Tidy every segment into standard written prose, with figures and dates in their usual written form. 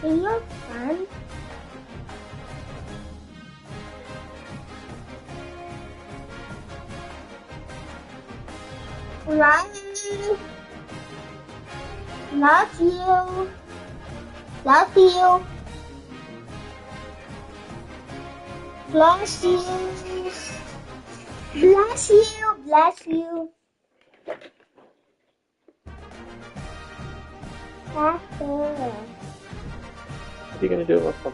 It looks fun. Love you. Love you. Love you. Bless you. Bless you. Bless you. What are you going to do with them?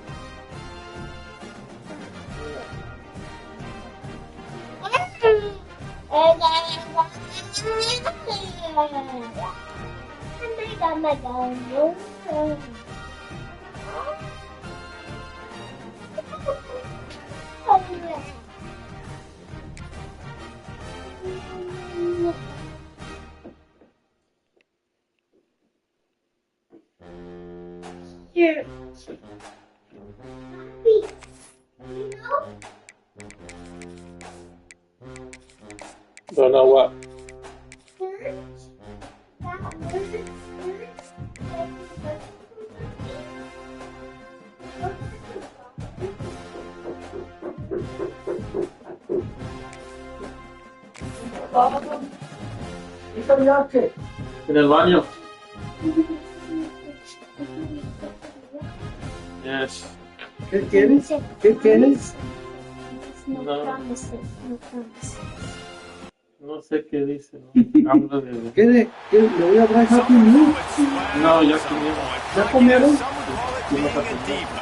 Here. Don't know what. En el baño. Yes. ¿Qué tienes? ¿Qué tienes? No No. promises. No promises. No sé qué dice. ¿No? Habla de... ¿Qué le voy a traer Happy Meal? No, ya comieron. ¿Ya comieron? Sí, no pasa nada.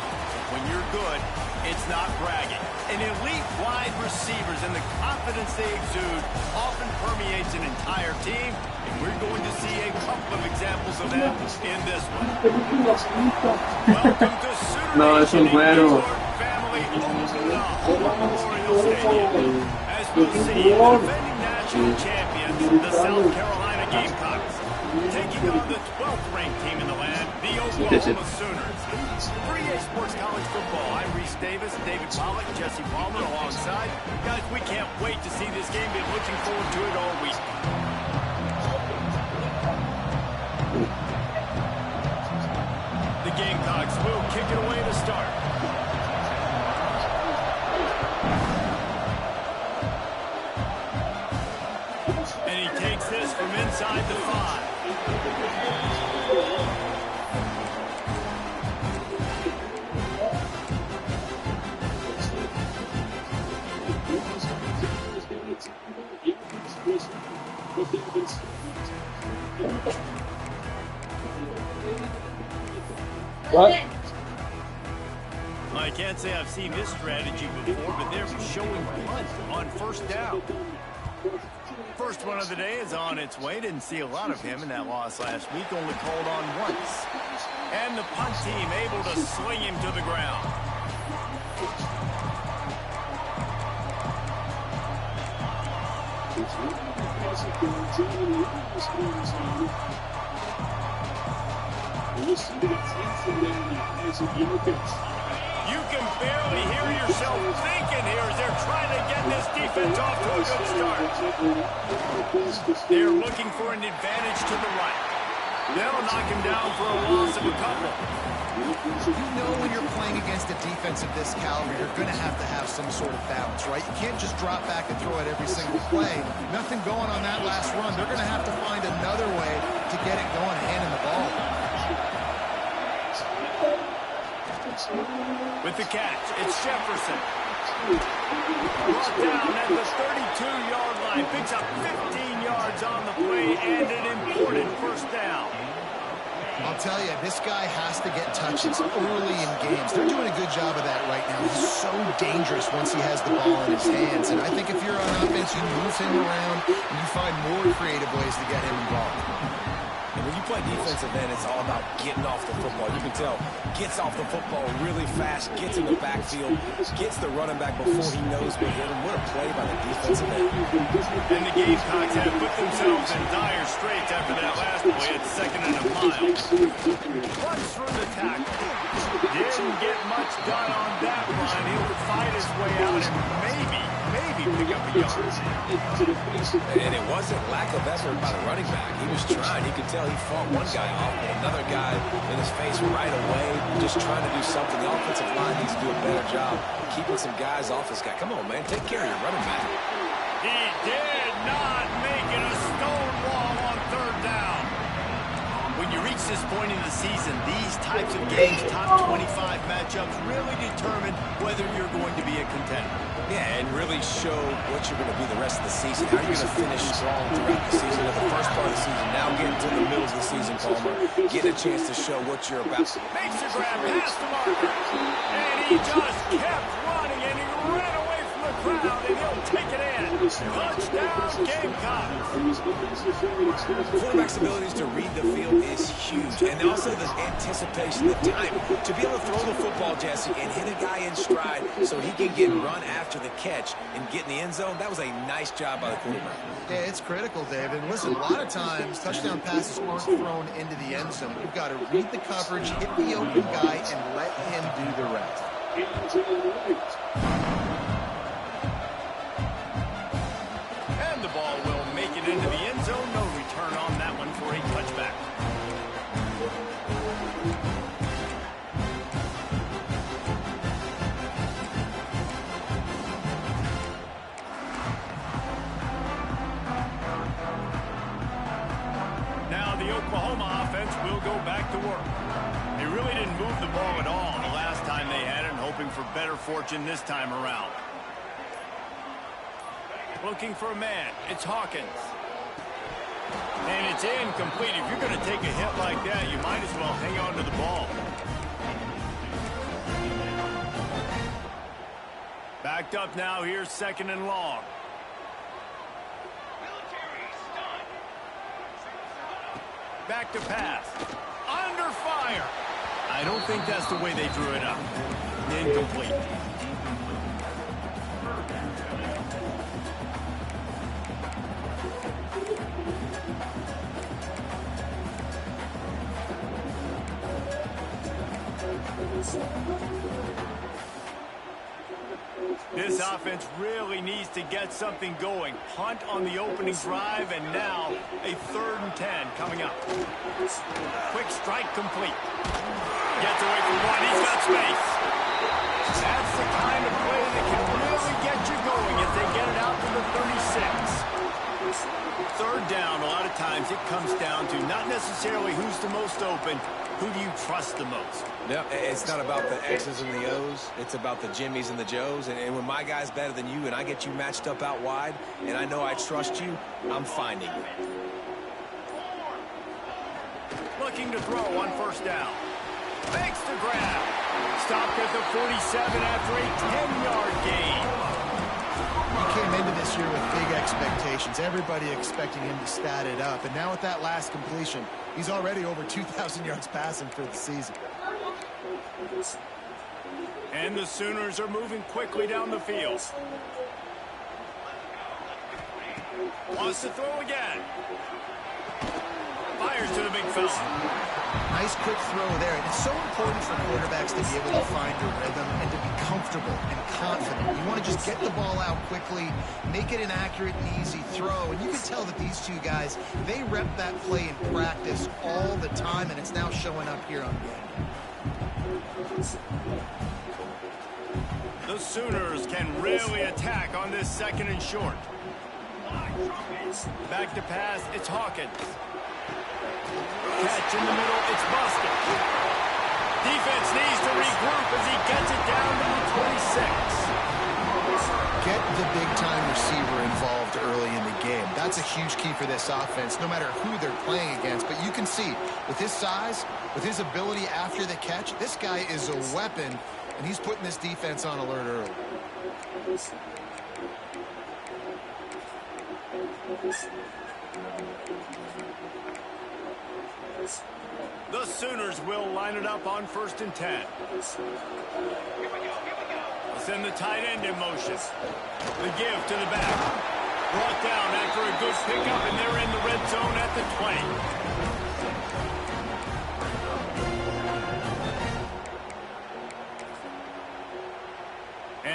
When you're good, it's not bragging. An elite wide receivers and the confidence they exude often permeates an entire team, and we're going to see a couple of examples of that in this one. Welcome to Sooner No, es un Nation, güero. Resort Family Oakland Memorial Stadium. As we'll see, the defending national champions, the South Carolina Gamecocks, taking on the 12th ranked team in the land, the Oklahoma Sooners. For EA Sports College Football, I'm Reese Davis, David Pollack, Jesse Palmer alongside. Guys, we can't wait to see this game. Been looking forward to it all week. The Gamecocks will kick it away to start. And he takes this from inside the 5. What? I can't say I've seen this strategy before, but they're showing punt on first down. First one of the day is on its way. Didn't see a lot of him in that loss last week. Only called on once. And the punt team able to swing him to the ground. You can barely hear yourself thinking here as they're trying to get this defense off to a good start. They're looking for an advantage to the right. They'll knock him down for a loss of a couple. You know when you're playing against a defense of this caliber, you're going to have some sort of balance, right? You can't just drop back and throw it every single play. Nothing going on that last run. They're going to have to find another way to get it going, handing the ball. With the catch, it's Jefferson. Brought down at the 32-yard line. Picks up 15 yards on the play and an important first down. I'll tell you, this guy has to get touches early in games. They're doing a good job of that right now. He's so dangerous once he has the ball in his hands. And I think if you're on offense, you move him around and you find more creative ways to get him involved. And when you play defensive end, it's all about getting off the football. You can tell, gets off the football really fast, gets in the backfield, gets the running back before he knows what hit him. What a play by the defensive end. And the Gamecocks have put themselves in dire straits after that last play. It's second and a mile. Runs through the tackle. Didn't get much done on that run. He'll fight his way out and maybe you pick up a yard. And it wasn't lack of effort by the running back. He was trying. You could tell he fought one guy off, but another guy in his face right away, just trying to do something. The offensive line needs to do a better job keeping some guys off this guy. Come on, man. Take care of your running back. He did not make it a stonewall on third down. When you reach this point in the season, these types of games, top 25 matchups, really determine whether you're going to be a contender. Yeah, and really show what you're going to be the rest of the season. How you're going to finish strong throughout the season. In the first part of the season, now getting to the middle of the season, Palmer, getting a chance to show what you're about. Makes the grab past the marker. And he just kept running, and he ran away from the crowd, and he'll take it in. Touchdown, Gamecocks. Quarterback's abilities to read the field is huge. And also the anticipation, the time to be able to throw the football, Jesse, and hit a guy in stride so he can get run after the catch and get in the end zone. That was a nice job by the quarterback. Yeah, it's critical, David. Listen, a lot of times touchdown passes aren't thrown into the end zone. You've got to read the coverage, hit the open guy, and let him do the rest. And the ball will make it into the end zone. No return on that one for a touchback. Now the Oklahoma offense will go back to work. They really didn't move the ball at all the last time they had it, hoping for better fortune this time around. Looking for a man. It's Hawkins. And it's incomplete. If you're going to take a hit like that, you might as well hang on to the ball. Backed up now. Here's second and long. Back to pass. Under fire. I don't think that's the way they drew it up. Incomplete. This offense really needs to get something going. Punt on the opening drive, and now a 3rd and 10 coming up. Quick strike complete. Gets away from one. He's got space. That's the kind of play that can really get you going as they get it out to the 36. 3rd down, a lot of times it comes down to not necessarily who's the most open, who do you trust the most? No, it's not about the X's and the O's. It's about the Jimmies and the Joes. And when my guy's better than you and I get you matched up out wide and I know I trust you, I'm finding you. Looking to throw on 1st down. Makes the grab. Stopped at the 47 after a 10-yard gain. He came into this year with big expectations. Everybody expecting him to stat it up. And now with that last completion, he's already over 2,000 yards passing for the season. And the Sooners are moving quickly down the field. Wants to throw again. Fires to the big fella. Nice quick throw there. And it's so important for quarterbacks to be able to find a rhythm and to be comfortable and confident. You want to just get the ball out quickly, make it an accurate and easy throw. And you can tell that these two guys, they rep that play in practice all the time, and it's now showing up here on game. The Sooners can really attack on this 2nd and short. Back to pass, it's Hawkins. Catch in the middle, it's busted. Defense needs to regroup as he gets it down to the 26. Get the big-time receiver involved early in the game. That's a huge key for this offense, no matter who they're playing against. But you can see, with his size, with his ability after the catch, this guy is a weapon, and he's putting this defense on alert early. The Sooners will line it up on 1st and 10. Send the tight end in motion. The give to the back. Brought down after a good pickup, and they're in the red zone at the 20.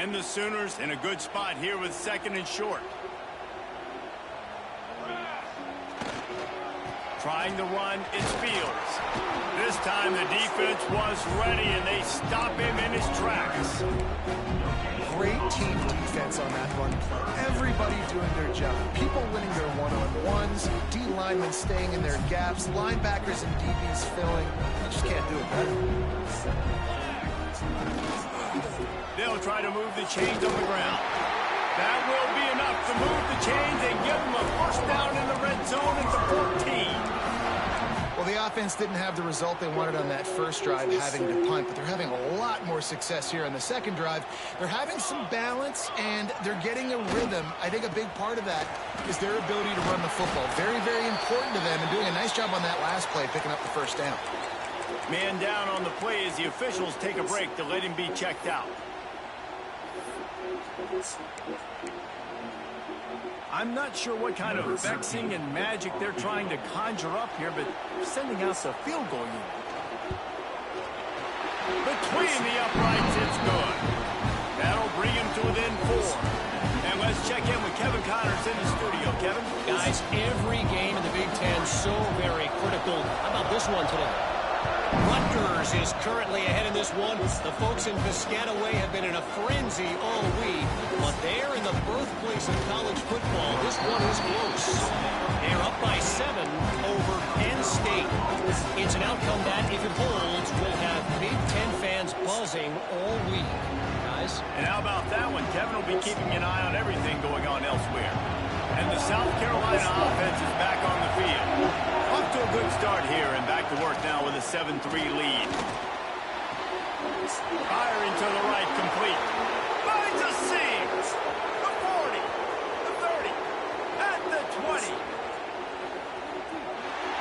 And the Sooners in a good spot here with 2nd and short. Trying to run, it's Fields. This time the defense was ready, and they stop him in his tracks. Great team defense on that run play. Everybody doing their job. People winning their one-on-ones, D linemen staying in their gaps, linebackers and DBs filling. You just can't do it better. They'll try to move the chains on the ground. That will be enough to move the chains and give them a first down in the red zone at the 14. Well, the offense didn't have the result they wanted on that first drive, having to punt, but they're having a lot more success here on the second drive. They're having some balance, and they're getting a rhythm. I think a big part of that is their ability to run the football. Very, very important to them, and doing a nice job on that last play, picking up the first down. Man down on the play as the officials take a break to let him be checked out. I'm not sure what kind of vexing and magic they're trying to conjure up here, but sending out the field goal unit. Between the uprights, it's good. That'll bring him to within 4. And let's check in with Kevin Connors in the studio. Kevin? Guys, every game in the Big Ten so very critical. How about this one today? Rutgers is currently ahead in this one. The folks in Piscataway have been in a frenzy all week, but they're in the birthplace of college football. This one is close. They're up by 7 over Penn State. It's an outcome that, if it holds, will have Big Ten fans buzzing all week. Guys? And how about that one? Kevin will be keeping an eye on everything going on elsewhere. And the South Carolina offense is back on the field. Off to a good start here and back to work now with a 7-3 lead. Firing to the right, complete. Finds a seam. The 40, the 30, at the 20.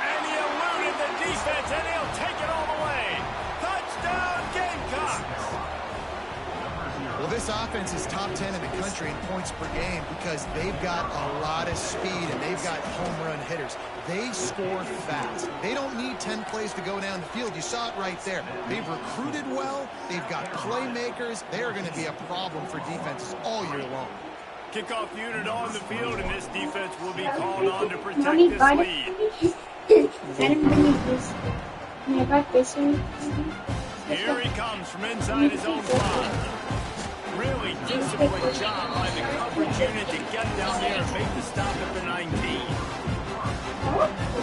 And he eluded the defense, and he'll take it all the way. Touchdown, Gamecocks. Well, this offense is top 10 in the country in points per game because they've got a lot of speed and they've got home run hitters. They score fast. They don't need 10 plays to go down the field. You saw it right there. They've recruited well. They've got playmakers. They are going to be a problem for defenses all year long. Kickoff unit on the field, and this defense will be called on to protect this lead. Here he comes from inside his own 5. Really disciplined job by the coverage unit to get down there and make the stop at the 19.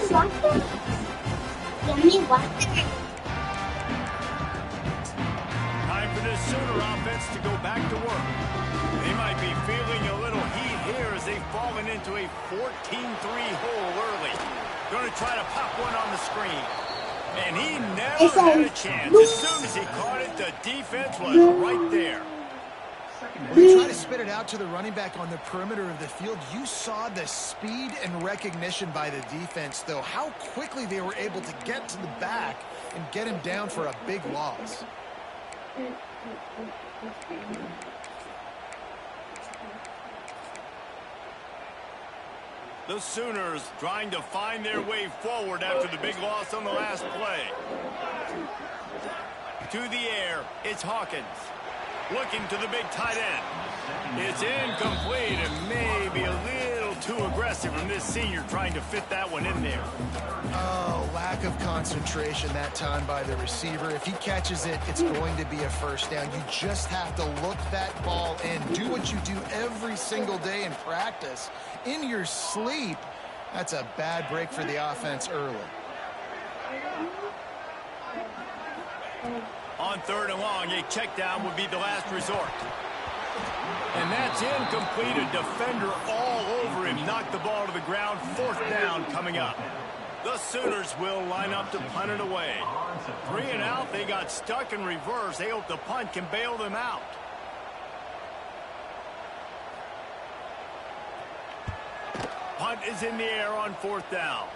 Time for this Sooner offense to go back to work. They might be feeling a little heat here as they've fallen into a 14-3 hole early. Going to try to pop one on the screen. And he never had a chance. As soon as he caught it, the defense was right there. When you try to spit it out to the running back on the perimeter of the field, you saw the speed and recognition by the defense, though, how quickly they were able to get to the back and get him down for a big loss. The Sooners trying to find their way forward after the big loss on the last play. To the air, it's Hawkins. Looking to the big tight end. It's incomplete and maybe a little too aggressive from this senior trying to fit that one in there. Oh, lack of concentration that time by the receiver. If he catches it, it's going to be a first down. You just have to look that ball in. Do what you do every single day in practice. In your sleep, that's a bad break for the offense early. On 3rd and long, a check down would be the last resort. And that's incomplete. A defender all over him. Knocked the ball to the ground. 4th down coming up. The Sooners will line up to punt it away. 3 and out. They got stuck in reverse. They hope the punt can bail them out. Punt is in the air on 4th down.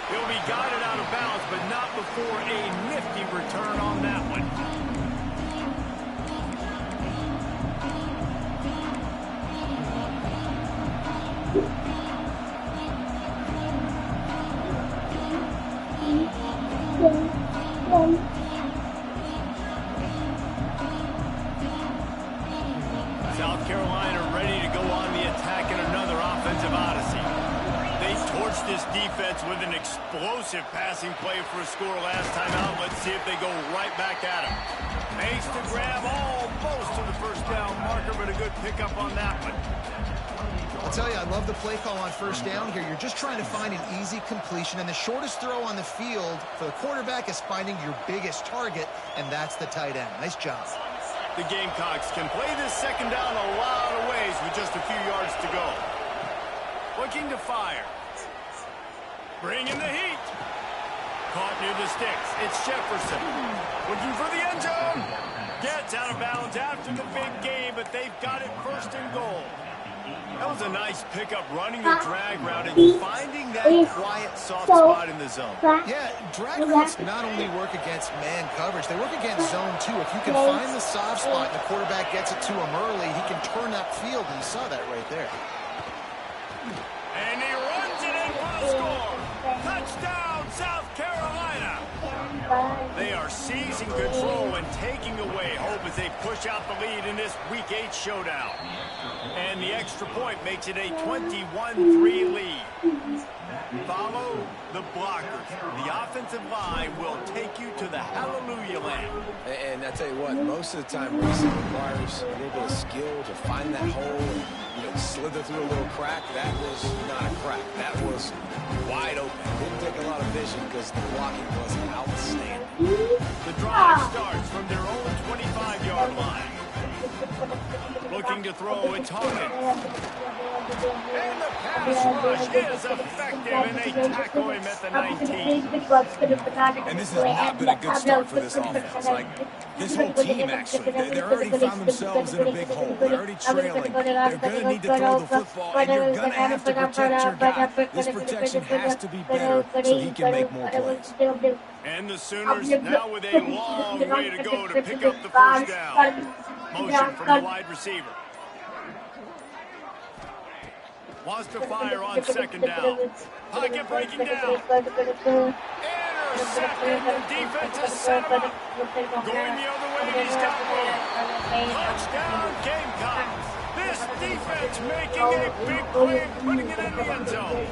He'll be guided out of bounds, but not before a nifty return on that one. South Carolina ready to go on the attack in another offensive odyssey. They torched this defense with an explosive passing play for a score last time out. Let's see if they go right back at him. Makes the grab almost to the first down marker, but a good pickup on that one. I'll tell you, I love the play call on first down here. You're just trying to find an easy completion, and the shortest throw on the field for the quarterback is finding your biggest target, and that's the tight end. Nice job. The Gamecocks can play this second down a lot of ways with just a few yards to go. Looking to fire. Bringing the heat. Caught near the sticks. It's Jefferson. Looking for the end zone. Gets out of bounds after the big game, but they've got it first and goal. That was a nice pickup, running the drag route and finding that quiet, soft spot in the zone. Yeah, drag routes not only work against man coverage, they work against zone too. If you can find the soft spot and the quarterback gets it to him early, he can turn that field, and you saw that right there. And he runs it in for the score. Touchdown, South Carolina. They are seizing control and taking away hope as they push out the lead in this Week 8 showdown. And the extra point makes it a 21-3 lead. Follow the blockers. The offensive line will take you to the hallelujah land. And I tell you what, most of the time racing requires a little bit of skill to find that hole and, slither through a little crack. That was not a crack. That was wide open. Didn't take a lot of vision because the blocking was outstanding. The drive starts from their own 25-yard line. Looking to throw, it's Hawkins. And the pass rush is effective, and they tackle him at the 19. And this has not been a good start for this offense. Like, this whole team, actually. They're already found themselves in a big hole. They're already trailing. They're going to need to throw the football, and you're going to have to protect your guy. This protection has to be better so he can make more plays. And the Sooners now with a long way to go to pick up the first down. Motion from the wide receiver. Wants to fire on second down. Pocket breaking down. Intercepted. The defense has set him up. Going the other way, and he's got room. Touchdown, Gamecocks. This defense making a big play, putting it in the end zone.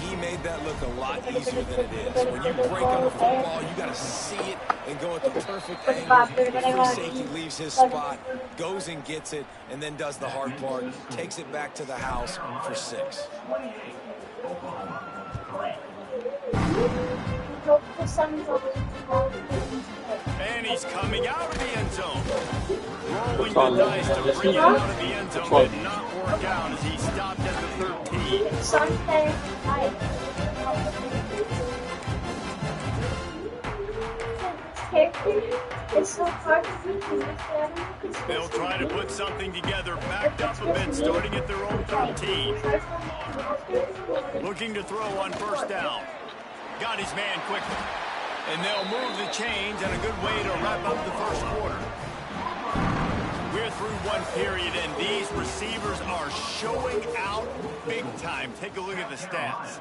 He made that look a lot easier than it is. When you break on a football, you got to see it and go at the perfect angle. The free safety leaves his spot, goes and gets it, and then does the hard part, takes it back to the house for 6. And he's coming out of the end zone. Rolling the dice to bring him out of the end zone did not work out as he stopped at the 13. They'll try to put something together, backed up a bit, starting at their own 13. Looking to throw on first down. Got his man quickly. And they'll move the chains, and a good way to wrap up the first quarter. We're through one period, and these receivers are showing out big time. Take a look at the stats.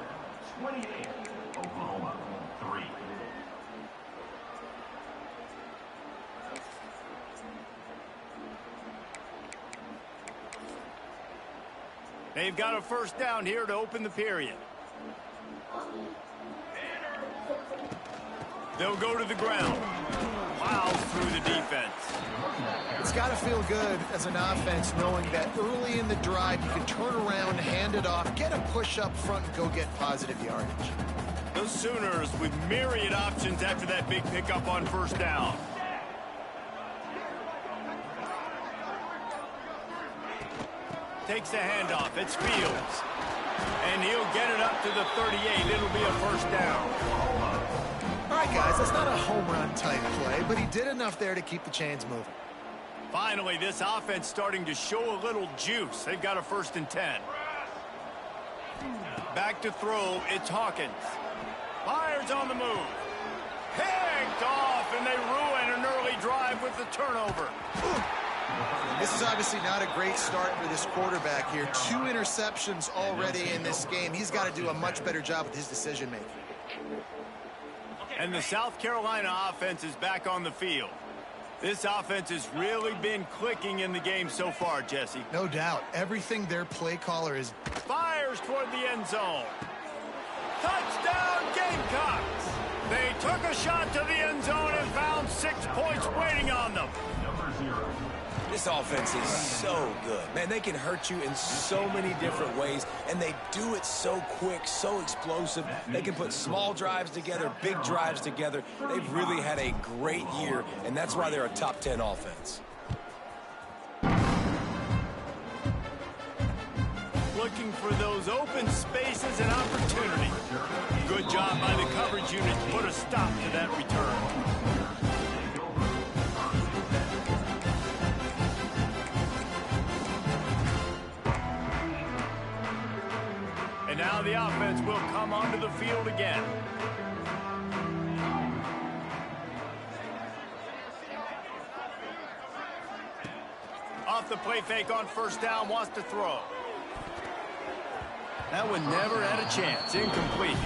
28, Oklahoma, 3. They've got a first down here to open the period. They'll go to the ground. Plows through the defense. It's got to feel good as an offense knowing that early in the drive you can turn around, hand it off, get a push up front, and go get positive yardage. The Sooners with myriad options after that big pickup on first down. Takes the handoff. It's Fields. And he'll get it up to the 38. It'll be a first down. All right, guys, that's not a home run type play, but he did enough there to keep the chains moving. Finally, this offense starting to show a little juice. They've got a 1st and 10. Back to throw. It's Hawkins. Fires on the move. Picked off, and they ruin an early drive with the turnover. This is obviously not a great start for this quarterback here. 2 interceptions already in this game. He's got to do a much better job with his decision-making. And the South Carolina offense is back on the field. This offense has really been clicking in the game so far, Jesse. No doubt. Everything their play caller is... Fires toward the end zone. Touchdown, Gamecocks! They took a shot to the end zone and found 6 points waiting on them. This offense is so good. Man, they can hurt you in so many different ways, and they do it so quick, so explosive. They can put small drives together, big drives together. They've really had a great year, and that's why they're a top 10 offense. Looking for those open spaces and opportunity. Good job by the coverage unit to put a stop to that return. And now the offense will come onto the field again. Off the play fake on first down, wants to throw. That one never had a chance. Incomplete.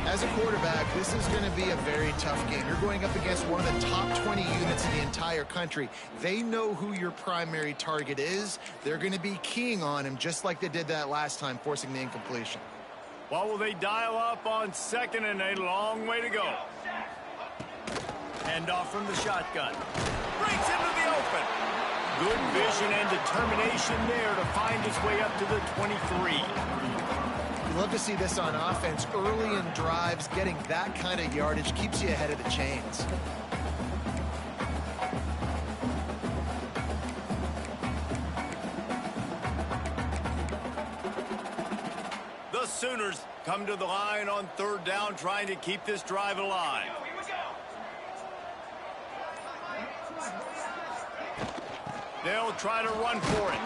As a quarterback, this is going to be a very tough game. You're going up against one of the top 20 units in the entire country. They know who your primary target is. They're going to be keying on him just like they did that last time, forcing the incompletion. What will they dial up on 2nd and a long way to go? Hand off from the shotgun. Breaks into the open. Good vision and determination there to find his way up to the 23. Love to see this on offense. Early in drives, getting that kind of yardage keeps you ahead of the chains. The Sooners come to the line on 3rd down, trying to keep this drive alive. They'll try to run for it.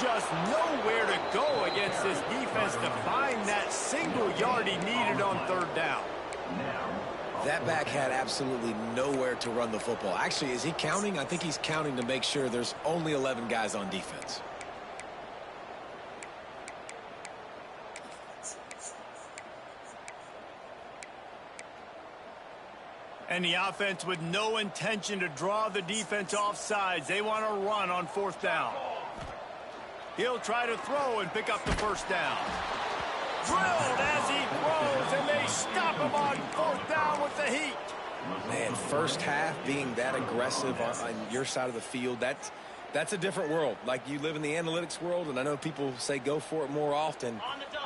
Just nowhere to go against this defense to find that single yard he needed on 3rd down. That back had absolutely nowhere to run the football. Actually, is he counting? I think he's counting to make sure there's only 11 guys on defense. And the offense with no intention to draw the defense off sides. They want to run on 4th down. He'll try to throw and pick up the 1st down. Drilled as he throws, and they stop him on 4th down with the heat. Man, first half being that aggressive on your side of the field, that's a different world. Like, you live in the analytics world, and I know people say go for it more often.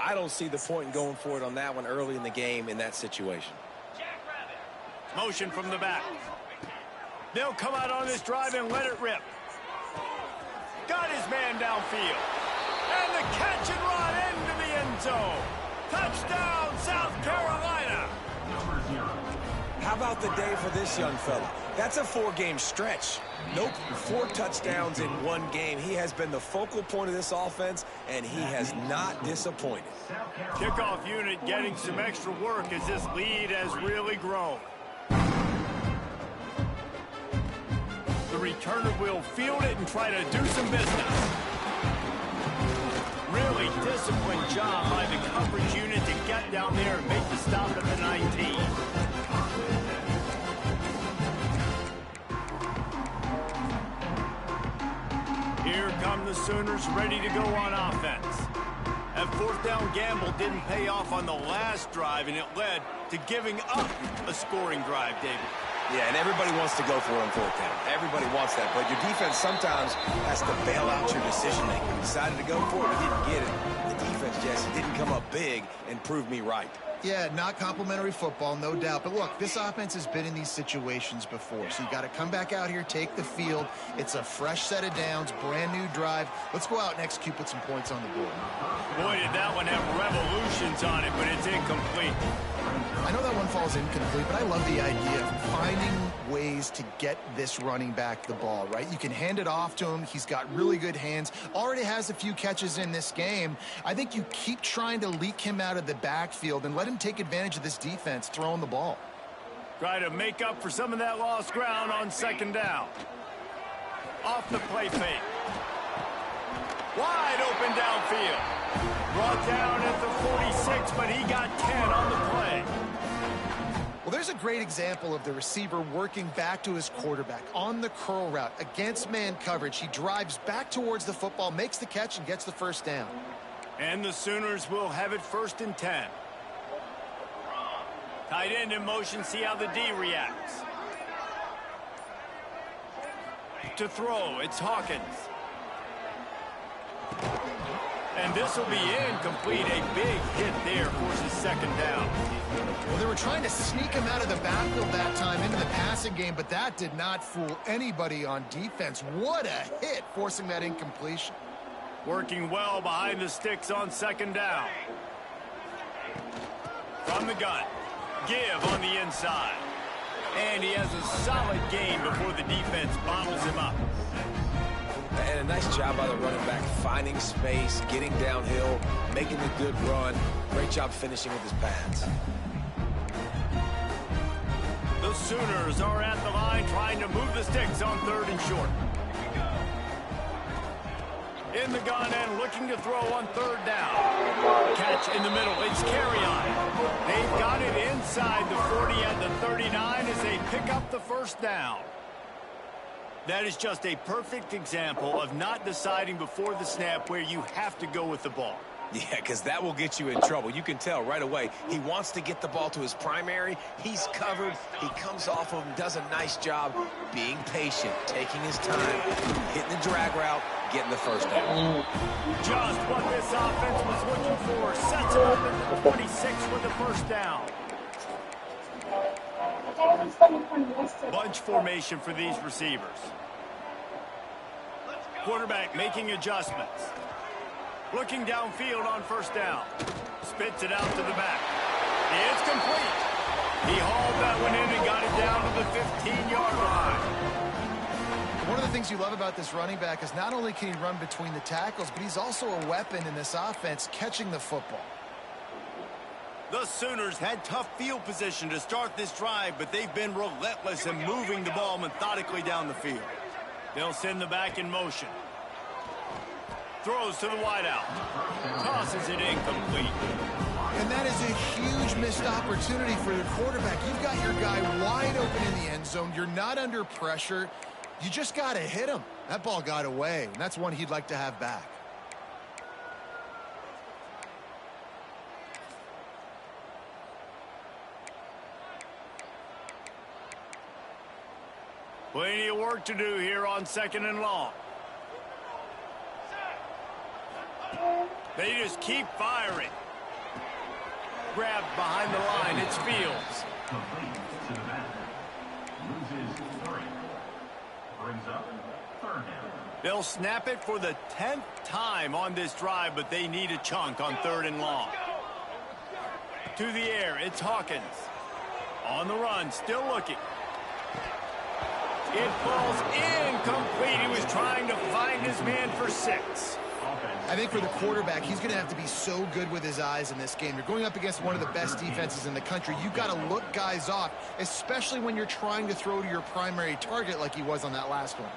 I don't see the point in going for it on that one early in the game in that situation. Motion from the back. They'll come out on this drive and let it rip. Got his man downfield. And the catch and run into the end zone. Touchdown, South Carolina. How about the day for this young fella? That's a 4-game stretch. Nope, 4 touchdowns in 1 game. He has been the focal point of this offense, and he has not disappointed. Kickoff unit getting some extra work as this lead has really grown. The returner will field it and try to do some business. Really disciplined job by the coverage unit to get down there and make the stop at the 19. Here come the Sooners ready to go on offense. That 4th down gamble didn't pay off on the last drive, and it led to giving up a scoring drive, David. Yeah, and everybody wants to go for it on 4th down. Everybody wants that, but your defense sometimes has to bail out your decision-making. We decided to go for it, we didn't get it. The defense, Jesse, didn't come up big and prove me right. Yeah, not complimentary football, no doubt. But look, this offense has been in these situations before. So you got to come back out here, take the field. It's a fresh set of downs, brand new drive. Let's go out and execute, put some points on the board. Boy, did that one have revolutions on it, but it's incomplete. I know that one falls incomplete, but I love the idea of finding ways to get this running back the ball, right? You can hand it off to him. He's got really good hands. Already has a few catches in this game. I think you keep trying to leak him out of the backfield and let him take advantage of this defense throwing the ball. Try to make up for some of that lost ground on 2nd down. Off the play fake. Wide open downfield. Brought down at the 46, but he got 10 on the play. Well, there's Here's a great example of the receiver working back to his quarterback on the curl route against man coverage. He drives back towards the football, makes the catch, and gets the first down. And the Sooners will have it 1st and 10. Tight end in motion, see how the D reacts. To throw, it's Hawkins. And this will be incomplete. A big hit there, forces 2nd down. Well, they were trying to sneak him out of the backfield that time into the passing game, but that did not fool anybody on defense. What a hit, forcing that incompletion. Working well behind the sticks on 2nd down. From the gun, give on the inside. And he has a solid gain before the defense bobbles him up. And a nice job by the running back, finding space, getting downhill, making a good run. Great job finishing with his pads. The Sooners are at the line trying to move the sticks on 3rd and short. In the gun and looking to throw on 3rd down. Catch in the middle. It's Carry-On. They've got it inside the 40 at the 39 as they pick up the 1st down. That is just a perfect example of not deciding before the snap where you have to go with the ball. Yeah, because that will get you in trouble. You can tell right away. He wants to get the ball to his primary. He's covered. He comes off of him, does a nice job being patient, taking his time, hitting the drag route, getting the 1st down. Just what this offense was looking for. Sets it up at the 26 with the 1st down. Bunch formation for these receivers. Quarterback making adjustments. Looking downfield on 1st down. Spits it out to the back. It's complete. He hauled that one in and got it down to the 15-yard line. One of the things you love about this running back is not only can he run between the tackles, but he's also a weapon in this offense, catching the football. The Sooners had tough field position to start this drive, but they've been relentless in moving the ball methodically down the field. They'll send the back in motion. Throws to the wideout. Tosses it incomplete. And that is a huge missed opportunity for your quarterback. You've got your guy wide open in the end zone. You're not under pressure. You just got to hit him. That ball got away, and that's one he'd like to have back. Plenty of work to do here on 2nd and long. They just keep firing. Grabbed behind the line. It's Fields. Complete to the back. Loses 3. Brings up 3rd down. They'll snap it for the 10th time on this drive, but they need a chunk on 3rd and long. To the air, it's Hawkins. On the run, still looking. It falls incomplete. He was trying to find his man for 6. I think for the quarterback, he's going to have to be so good with his eyes in this game. You're going up against one of the best defenses in the country. You've got to look guys off, especially when you're trying to throw to your primary target like he was on that last one.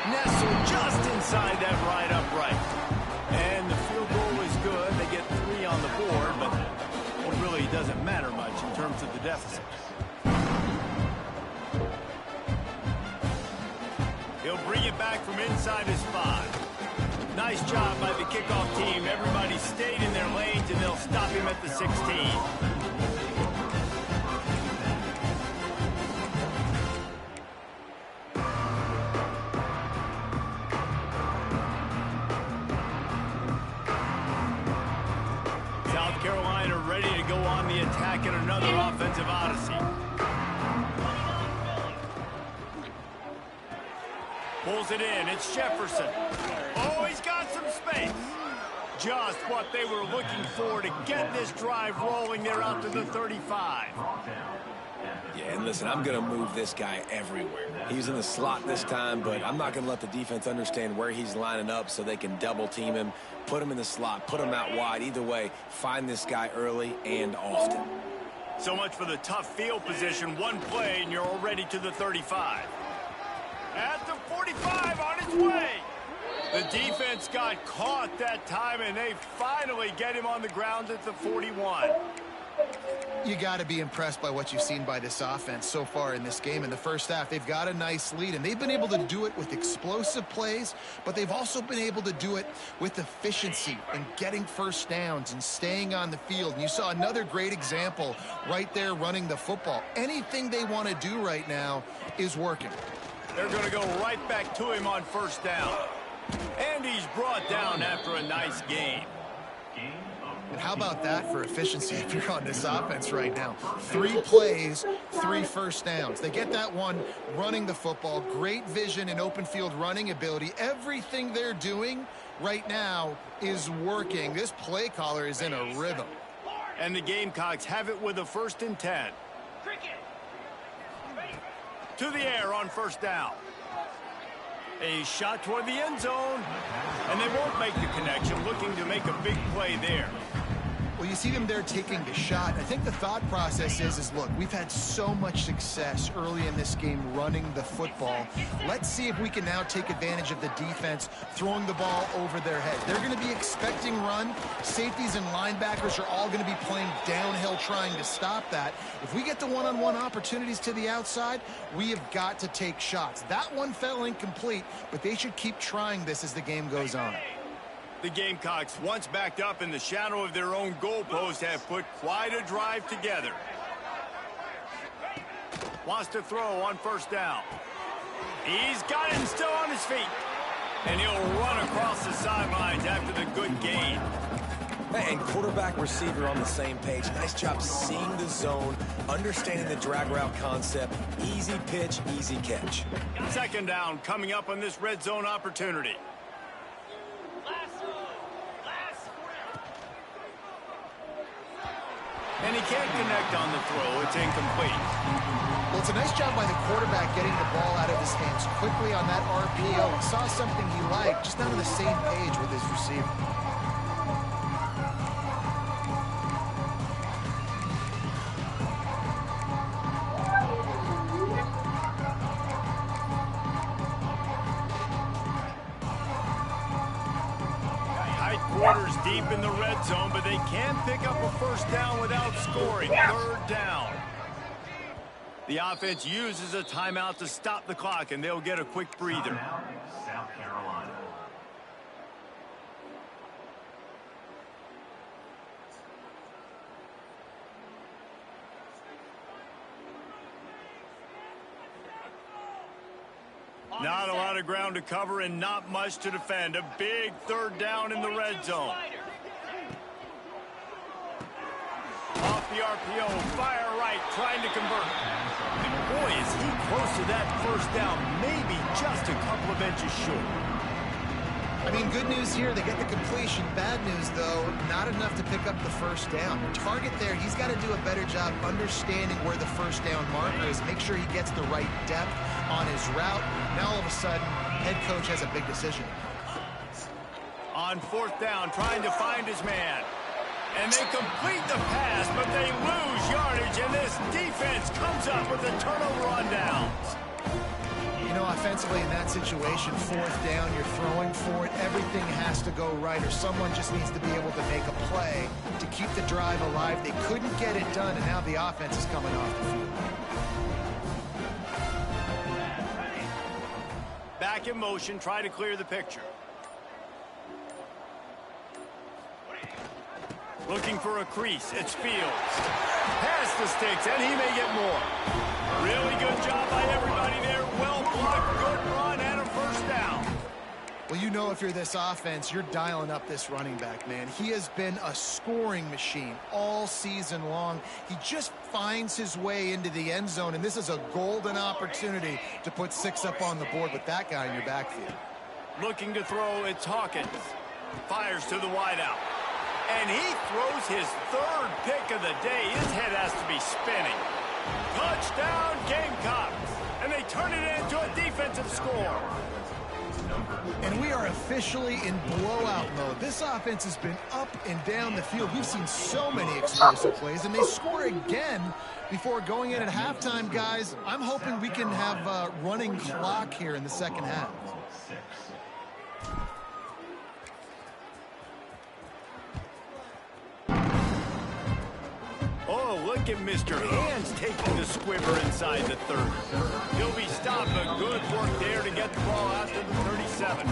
Nestled just inside that right upright. And the field goal is good. They get 3 on the board, but it really doesn't matter much in terms of the deficit. He'll bring it back from inside his 5. Nice job by the kickoff team. Everybody stayed in their lanes, and they'll stop him at the 16. South Carolina ready to go on the attack in another offensive odyssey. Pulls it in. It's Jefferson. Oh, he's got some space. Just what they were looking for to get this drive rolling. They're out to the 35. Yeah, and listen, I'm going to move this guy everywhere. He's in the slot this time, but I'm not going to let the defense understand where he's lining up so they can double team him, put him in the slot, put him out wide. Either way, find this guy early and often. So much for the tough field position. One play, and you're already to the 35. At the 45, on its way. The defense got caught that time, and they finally get him on the ground at the 41. You got to be impressed by what you've seen by this offense so far in this game. In the first half, they've got a nice lead, and they've been able to do it with explosive plays, but they've also been able to do it with efficiency and getting first downs and staying on the field. And you saw another great example right there running the football. Anything they want to do right now is working. They're going to go right back to him on first down. And he's brought down after a nice game. And how about that for efficiency if you're on this offense right now? 3 plays, 3 first downs. They get that one running the football, great vision and open field running ability. Everything they're doing right now is working. This play caller is in a rhythm. And the Gamecocks have it with a 1st and 10. To the air on first down. A shot toward the end zone, and they won't make the connection, looking to make a big play there. Well, you see them there taking the shot. I think the thought process is look, we've had so much success early in this game running the football. Let's see if we can now take advantage of the defense throwing the ball over their head. They're going to be expecting run. Safeties and linebackers are all going to be playing downhill trying to stop that. If we get the one-on-one opportunities to the outside, we have got to take shots. That one fell incomplete, but they should keep trying this as the game goes on. The Gamecocks, once backed up in the shadow of their own goalpost, have put quite a drive together. Wants to throw on first down. He's got him still on his feet. And he'll run across the sidelines after the good gain. And quarterback receiver on the same page. Nice job seeing the zone, understanding the drag route concept. Easy pitch, easy catch. 2nd down coming up on this red zone opportunity. And he can't connect on the throw. It's incomplete. Well, it's a nice job by the quarterback getting the ball out of his hands quickly on that RPO. He saw something he liked, just not on the same page with his receiver. Quarters deep in the red zone, but they can pick up a first down without scoring. 3rd down. The offense uses a timeout to stop the clock, and they'll get a quick breather. South Carolina. Not a lot of ground to cover and not much to defend. A big 3rd down in the red zone. Off the RPO, fire right, trying to convert. Boy, is he close to that first down, maybe just a couple of inches short. I mean, good news here, they get the completion. Bad news, though, not enough to pick up the first down. The target there, he's got to do a better job understanding where the first down marker is, make sure he gets the right depth on his route. Now, all of a sudden, head coach has a big decision. On 4th down, trying to find his man. And they complete the pass, but they lose yardage, and this defense comes up with a turnover on downs. You know, offensively in that situation, 4th down, you're throwing for it. Everything has to go right, or someone just needs to be able to make a play to keep the drive alive. They couldn't get it done, and now the offense is coming off the field. Back in motion, try to clear the picture. Looking for a crease. It's Fields. Past the sticks, and he may get more. Really good job by everybody there. Well blocked, good run, and a first down. Well, you know if you're this offense, you're dialing up this running back, man. He has been a scoring machine all season long. He just finds his way into the end zone, and this is a golden opportunity to put 6 up on the board with that guy in your backfield. Looking to throw, it's Hawkins. Fires to the wideout. And he throws his 3rd pick of the day. His head has to be spinning. Touchdown, Gamecocks. And they turn it into a defensive score. And we are officially in blowout mode. This offense has been up and down the field. We've seen so many explosive plays, and they score again before going in at halftime, guys. I'm hoping we can have a running clock here in the second half. Oh, look at Mr. Hands taking the squibber inside the 30. He'll be stopped, but good work there to get the ball out to the 37.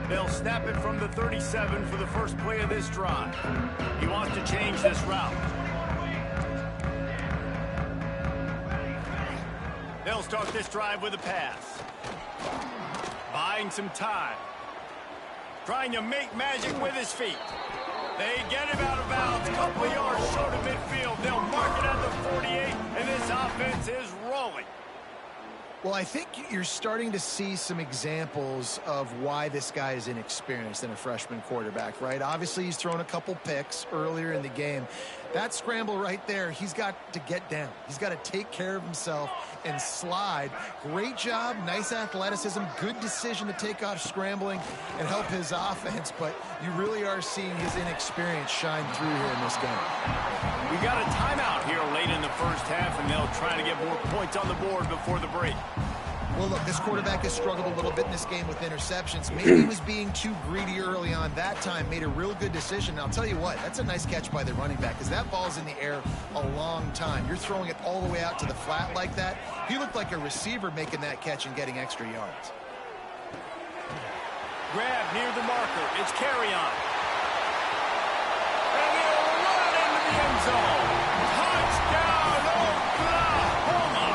They'll snap it from the 37 for the first play of this drive. He wants to change this route. They'll start this drive with a pass. Buying some time. Trying to make magic with his feet. They get him out of bounds. Couple of yards short of midfield. They'll mark it at the 48, and this offense is rolling. Well, I think you're starting to see some examples of why this guy is inexperienced in a freshman quarterback, right? Obviously, he's thrown a couple picks earlier in the game. That scramble right there, he's got to get down. He's got to take care of himself and slide. Great job, nice athleticism, good decision to take off scrambling and help his offense, but you really are seeing his inexperience shine through here in this game. We got a timeout here late in the first half, and they'll try to get more points on the board before the break. Well, look, this quarterback has struggled a little bit in this game with interceptions. Maybe he was being too greedy early on that time, made a real good decision. And I'll tell you what, that's a nice catch by the running back because that ball's in the air a long time. You're throwing it all the way out to the flat like that. He looked like a receiver making that catch and getting extra yards. Grab near the marker. It's Carrion. And he'll run into the end zone. Touchdown, Oklahoma!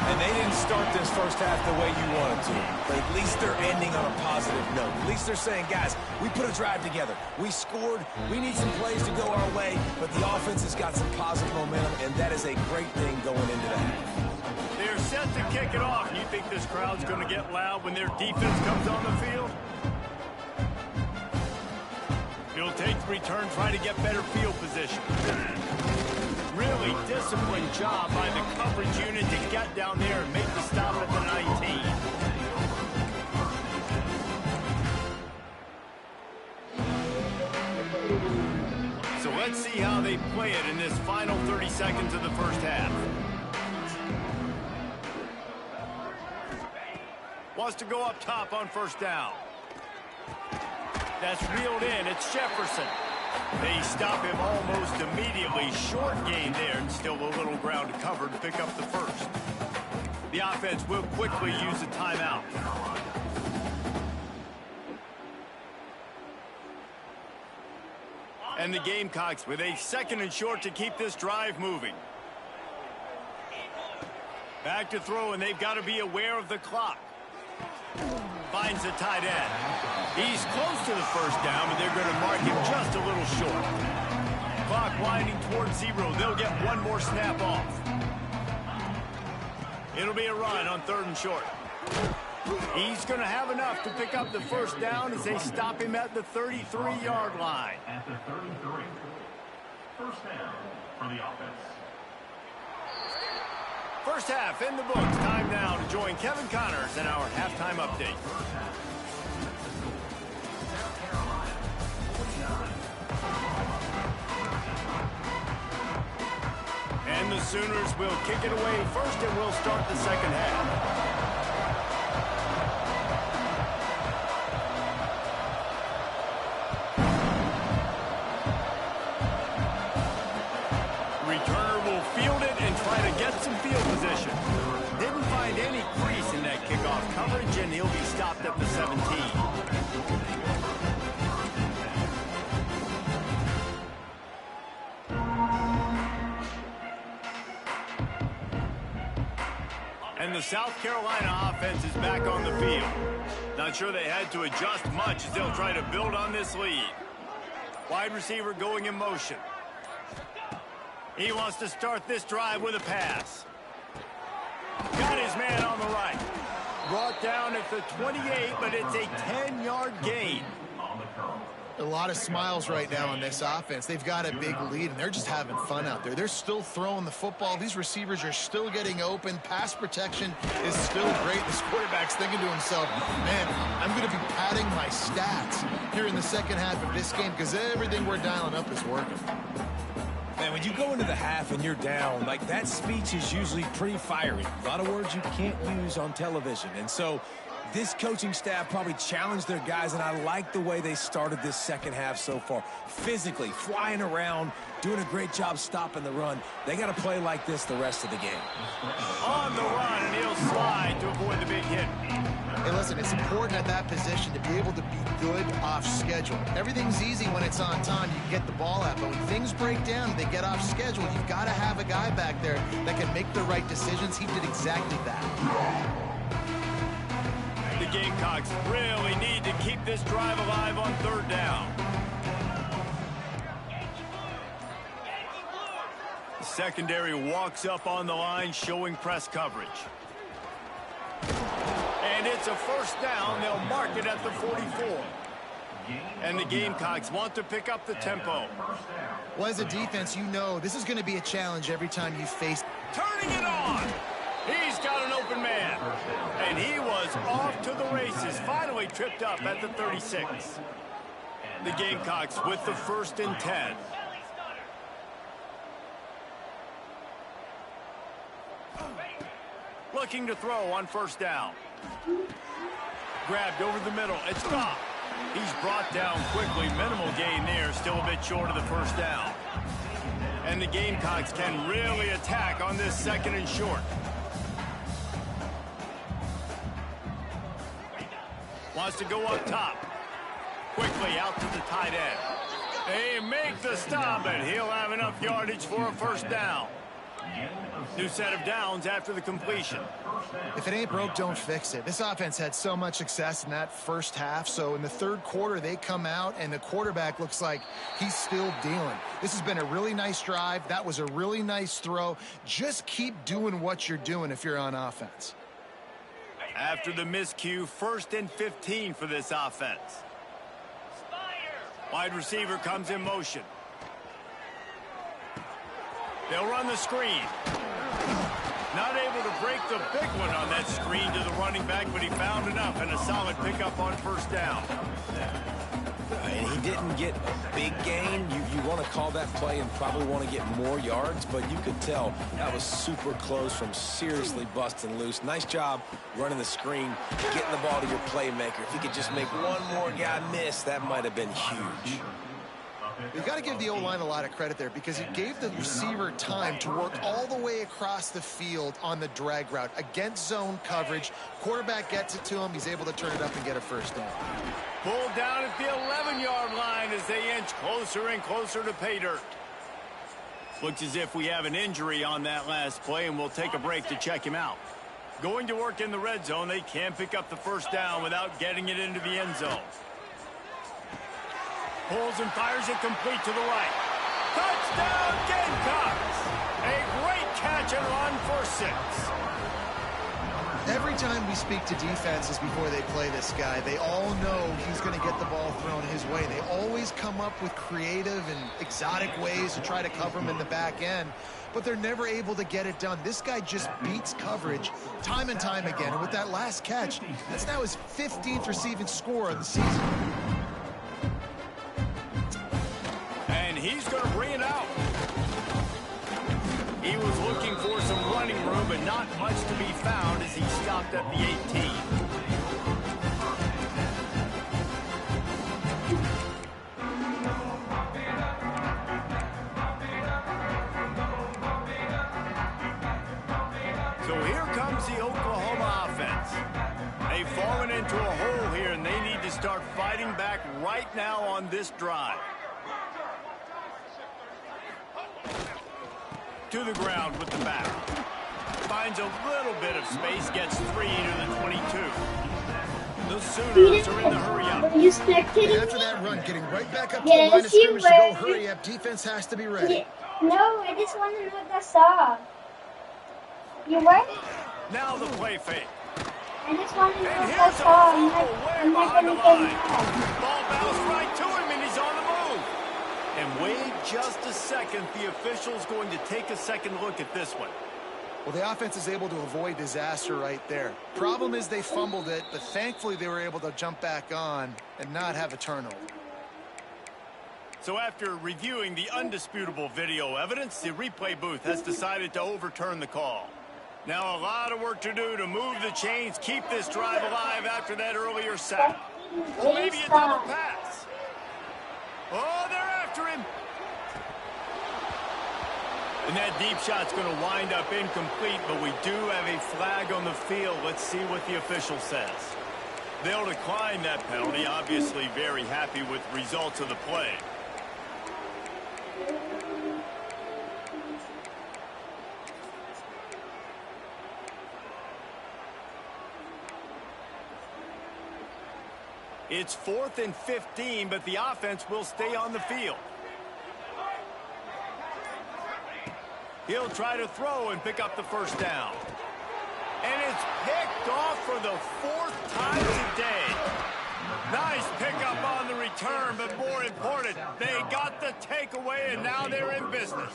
And they didn't start this first half the way you wanted to. But at least they're ending on a positive note. At least they're saying, guys, we put a drive together. We scored. We need some plays to go our way. But the offense has got some positive momentum, and that is a great thing going into the half. They're set to kick it off. You think this crowd's going to get loud when their defense comes on the field? He'll take the return, try to get better field position. Really disciplined job by the coverage unit to get down there and make the stop at the 19. So let's see how they play it in this final 30 seconds of the first half. Wants to go up top on first down. That's reeled in. It's Jefferson. They stop him almost immediately. Short gain there, and still a little ground to cover to pick up the first. The offense will quickly use a timeout. And the Gamecocks with a 2nd and short to keep this drive moving. Back to throw, and they've got to be aware of the clock. Finds the tight end. He's close to the first down, but they're going to mark him just a little short. Clock winding towards 0. They'll get one more snap off. It'll be a run on 3rd and short. He's going to have enough to pick up the first down as they stop him at the 33-yard line. At the 33. First down for the offense. First half in the books. Time now to join Kevin Connors in our halftime update. And the Sooners will kick it away first, and we'll start the second half. Returner will field it and try to get some field position. Didn't find any crease in that kickoff coverage, and he'll be stopped at the 17. And the South Carolina offense is back on the field. Not sure they had to adjust much as they'll try to build on this lead. Wide receiver going in motion. He wants to start this drive with a pass. Got his man on the right. Brought down at the 28, but it's a 10-yard gain. A lot of smiles right now on this offense. They've got a big lead, and they're just having fun out there. They're still throwing the football. These receivers are still getting open. Pass protection is still great. This quarterback's thinking to himself, man, I'm going to be padding my stats here in the second half of this game because everything we're dialing up is working. Man, when you go into the half and you're down, like that speech is usually pretty fiery. A lot of words you can't use on television. And so this coaching staff probably challenged their guys, and I like the way they started this second half so far. Physically, flying around, doing a great job stopping the run. They got to play like this the rest of the game. On the run, and he'll slide to avoid the big hit. Hey, listen, it's important at that position to be able to be good off schedule. Everything's easy when it's on time. You can get the ball out, but when things break down and they get off schedule, you've got to have a guy back there that can make the right decisions. He did exactly that. The Gamecocks really need to keep this drive alive on third down. The secondary walks up on the line, showing press coverage. And it's a first down. They'll mark it at the 44. And the Gamecocks want to pick up the tempo. Well, as a defense, you know this is going to be a challenge every time you face. Turning it on. He's got an open man. And he was off to the races. Finally tripped up at the 36. The Gamecocks with the 1st and 10. Looking to throw on first down. Grabbed over the middle. It's Goff. He's brought down quickly. Minimal gain there. Still a bit short of the first down. And the Gamecocks can really attack on this 2nd and short. Wants to go up top. Quickly out to the tight end. They make the stop, and he'll have enough yardage for a first down. New set of downs after the completion. If it ain't broke, don't fix it. This offense had so much success in that first half, so in the third quarter, they come out, and the quarterback looks like he's still dealing. This has been a really nice drive. That was a really nice throw. Just keep doing what you're doing if you're on offense. After the miscue, 1st and 15 for this offense. Wide receiver comes in motion. They'll run the screen. Not able to break the big one on that screen to the running back, but he found enough and a solid pickup on first down. And he didn't get a big gain. You want to call that play and probably want to get more yards, but you could tell that was super close from seriously busting loose. Nice job running the screen, getting the ball to your playmaker. If he could just make one more guy miss, that might have been huge. We've got to give the O-line a lot of credit there because he gave the receiver time to work all the way across the field on the drag route against zone coverage. Quarterback gets it to him. He's able to turn it up and get a first down. Pulled down at the 11-yard line as they inch closer and closer to pay dirt. Looks as if we have an injury on that last play, and we'll take a break to check him out. Going to work in the red zone. They can't pick up the first down without getting it into the end zone. Pulls and fires it complete to the right. Touchdown, Gamecocks! A great catch and run for 6. Every time we speak to defenses before they play this guy, they all know he's going to get the ball thrown his way. They always come up with creative and exotic ways to try to cover him in the back end, but they're never able to get it done. This guy just beats coverage time and time again, and with that last catch, that's now his 15th receiving score of the season. He's going to bring it out. He was looking for some running room, but not much to be found as he stopped at the 18. So here comes the Oklahoma offense. They've fallen into a hole here, and they need to start fighting back right now on this drive. To the ground with the back. Finds a little bit of space, gets 3 to the 22. The Sooners are in the hurry-up. You spectating? After that run, getting right back up to the line of scrimmage to go hurry up. Defense has to be ready. No, I just want to know what I saw. You what? Now the play fake. I just want to know And what I here's a saw. fumble way I'm not behind the going to get line. mad. Ball bounced right to him, and he's on the move. And wait just a second. The official's going to take a second look at this one. Well, the offense is able to avoid disaster right there. Problem is they fumbled it, but thankfully they were able to jump back on and not have a turnover. So after reviewing the undisputable video evidence, the replay booth has decided to overturn the call. Now a lot of work to do to move the chains, keep this drive alive after that earlier sack. Or maybe a double pass. Oh, they're after him. And that deep shot's going to wind up incomplete, but we do have a flag on the field. Let's see what the official says. They'll decline that penalty, obviously very happy with the results of the play. It's 4th and 15, but the offense will stay on the field. He'll try to throw and pick up the first down. And it's picked off for the 4th time today. Nice pickup on the return, but more important, they got the takeaway, and now they're in business.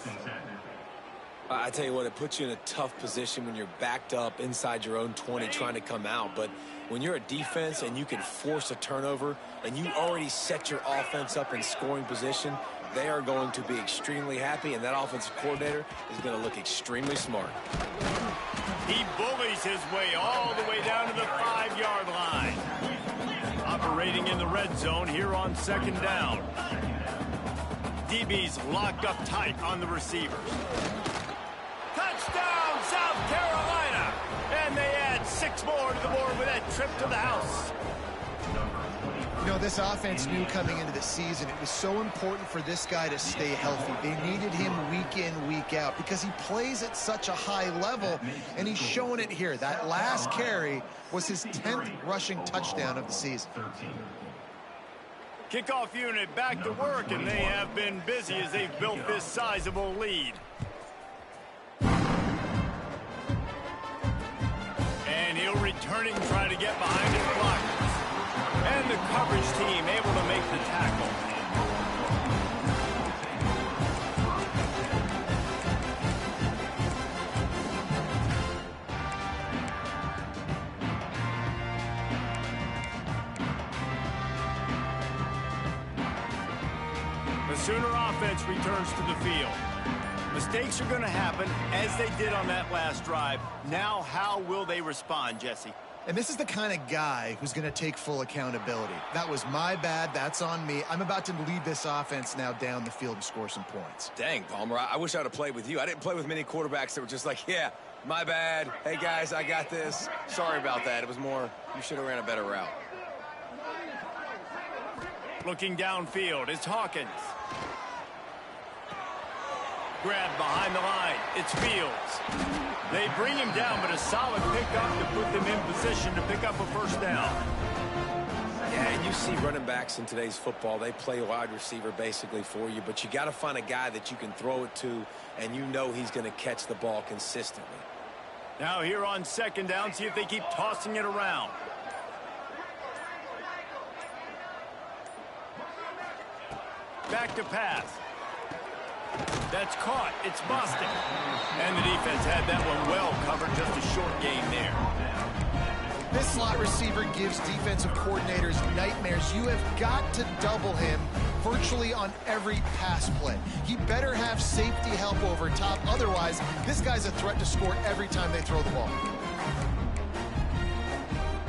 I tell you what, it puts you in a tough position when you're backed up inside your own 20 trying to come out. But when you're a defense and you can force a turnover and you already set your offense up in scoring position, they are going to be extremely happy, and that offensive coordinator is going to look extremely smart. He bullies his way all the way down to the 5-yard line. Operating in the red zone here on 2nd down. DB's locked up tight on the receivers. Touchdown, South Carolina! And they add 6 more to the board with that trip to the house. You know, this offense knew coming into the season it was so important for this guy to stay healthy. They needed him week in, week out because he plays at such a high level, and he's showing it here. That last carry was his 10th rushing touchdown of the season. Kickoff unit back to work, and they have been busy as they've built this sizable lead. And he'll return it and try to get behind his blockers. And the coverage team able to make the tackle. The Sooner offense returns to the field. Mistakes are going to happen, as they did on that last drive. Now, how will they respond, Jesse? And this is the kind of guy who's going to take full accountability. That was my bad. That's on me. I'm about to lead this offense now down the field and score some points. Dang, Palmer, I wish I would have played with you. I didn't play with many quarterbacks that were just like, yeah, my bad. Hey, guys, I got this. Sorry about that. It was more, you should have ran a better route. Looking downfield, it's Hawkins. Grabbed behind the line, it's Fields. They bring him down, but a solid pickup to put them in position to pick up a first down. Yeah, and you see running backs in today's football, they play wide receiver basically for you, but you got to find a guy that you can throw it to, and you know he's going to catch the ball consistently. Now here on 2nd down, see if they keep tossing it around. Back to pass. That's caught. It's Boston. And the defense had that one well covered. Just a short gain there. This slot receiver gives defensive coordinators nightmares. You have got to double him virtually on every pass play. He better have safety help over top. Otherwise, this guy's a threat to score every time they throw the ball.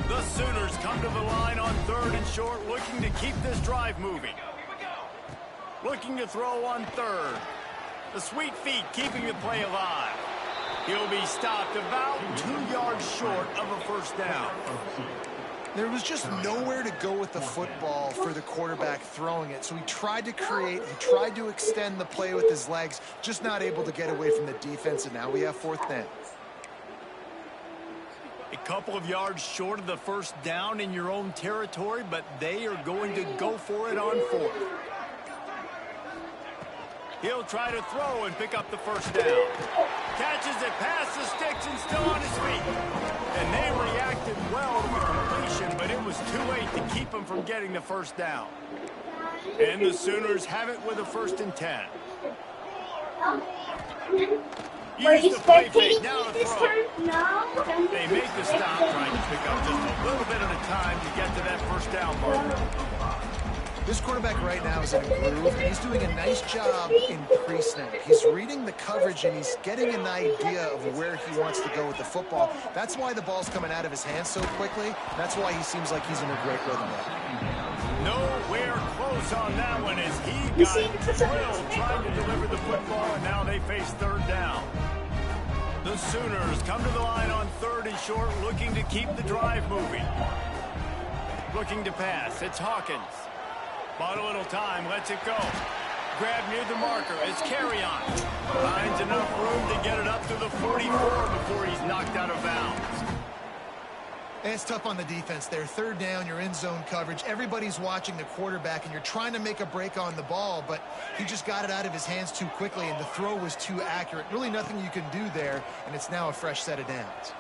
The Sooners come to the line on 3rd and short, looking to keep this drive moving. Looking to throw on 3rd. The sweet feet keeping the play alive. He'll be stopped about 2 yards short of a first down. There was just nowhere to go with the football for the quarterback throwing it. So he tried to create, he tried to extend the play with his legs, just not able to get away from the defense, and now we have 4th down. A couple of yards short of the first down in your own territory, but they are going to go for it on 4th. He'll try to throw and pick up the first down. Catches it past the sticks and still on his feet. And they reacted well to the completion, but it was too late to keep him from getting the first down. And the Sooners have it with a 1st and 10. Were you Use the play fake, spectating now me to this throw. time? No. They make the stop, trying to pick up just a little bit at a time to get to that first down marker. This quarterback right now is in a groove, and he's doing a nice job in pre-snap. He's reading the coverage, and he's getting an idea of where he wants to go with the football. That's why the ball's coming out of his hands so quickly. That's why he seems like he's in a great rhythm now. Nowhere close on that one as he got drilled trying to deliver the football, and now they face third down. The Sooners come to the line on 3rd and short, looking to keep the drive moving. Looking to pass. It's Hawkins. Bought a little time. Lets it go. Grab near the marker. It's Carry-On. Finds enough room to get it up to the 44 before he's knocked out of bounds. And it's tough on the defense there. 3rd down, you're in zone coverage. Everybody's watching the quarterback, and you're trying to make a break on the ball, but he just got it out of his hands too quickly, and the throw was too accurate. Really nothing you can do there, and it's now a fresh set of downs.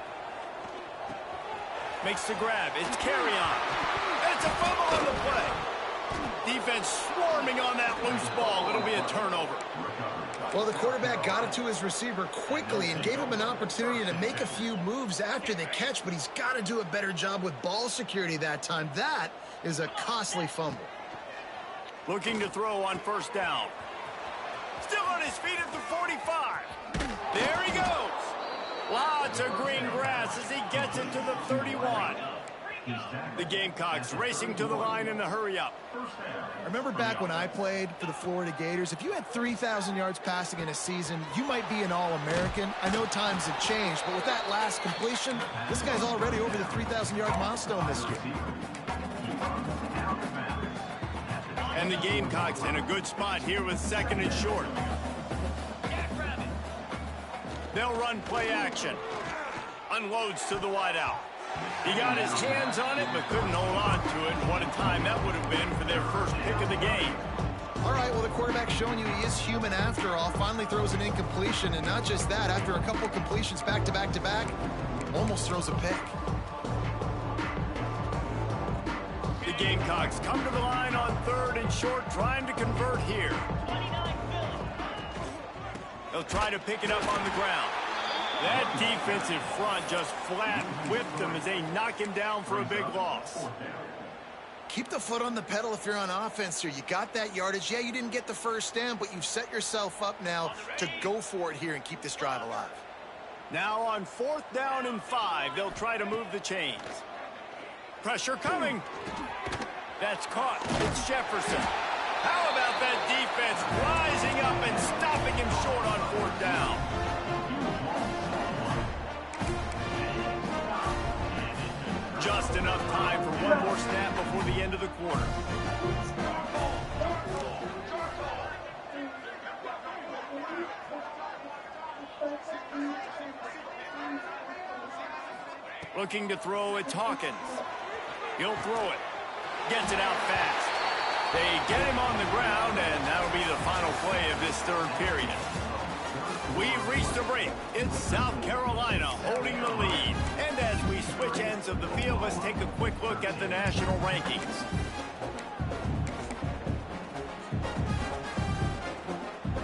Makes the grab. It's Carry-On. And it's a fumble on the play. Defense swarming on that loose ball. It'll be a turnover. Well, the quarterback got it to his receiver quickly and gave him an opportunity to make a few moves after the catch, but he's got to do a better job with ball security that time. That is a costly fumble. Looking to throw on 1st down. Still on his feet at the 45. There he goes. Lots of green grass as he gets it to the 31. The Gamecocks racing to the line in the hurry-up. I remember back when I played for the Florida Gators, if you had 3,000 yards passing in a season, you might be an All-American. I know times have changed, but with that last completion, this guy's already over the 3,000-yard milestone this year. And the Gamecocks in a good spot here with 2nd and short. They'll run play action. Unloads to the wideout. He got his hands on it, but couldn't hold on to it. What a time that would have been for their first pick of the game. All right, well, the quarterback's showing you he is human after all. Finally throws an incompletion, and not just that, after a couple completions back-to-back-to-back, almost throws a pick. The Gamecocks come to the line on 3rd and short, trying to convert here. They'll try to pick it up on the ground. That defensive front just flat whipped them as they knock him down for a big loss. Keep the foot on the pedal if you're on offense here. You got that yardage. Yeah, you didn't get the 1st down, but you've set yourself up now to go for it here and keep this drive alive. Now on 4th down and 5, they'll try to move the chains. Pressure coming. That's caught. It's Jefferson. How about that defense rising up and stopping him short on 4th down? Just enough time for one more snap before the end of the quarter. Looking to throw, it's Hawkins. He'll throw it. Gets it out fast. They get him on the ground, and that'll be the final play of this 3rd period. We've reached a break. It's South Carolina holding the lead. And as we switch ends of the field, let's take a quick look at the national rankings.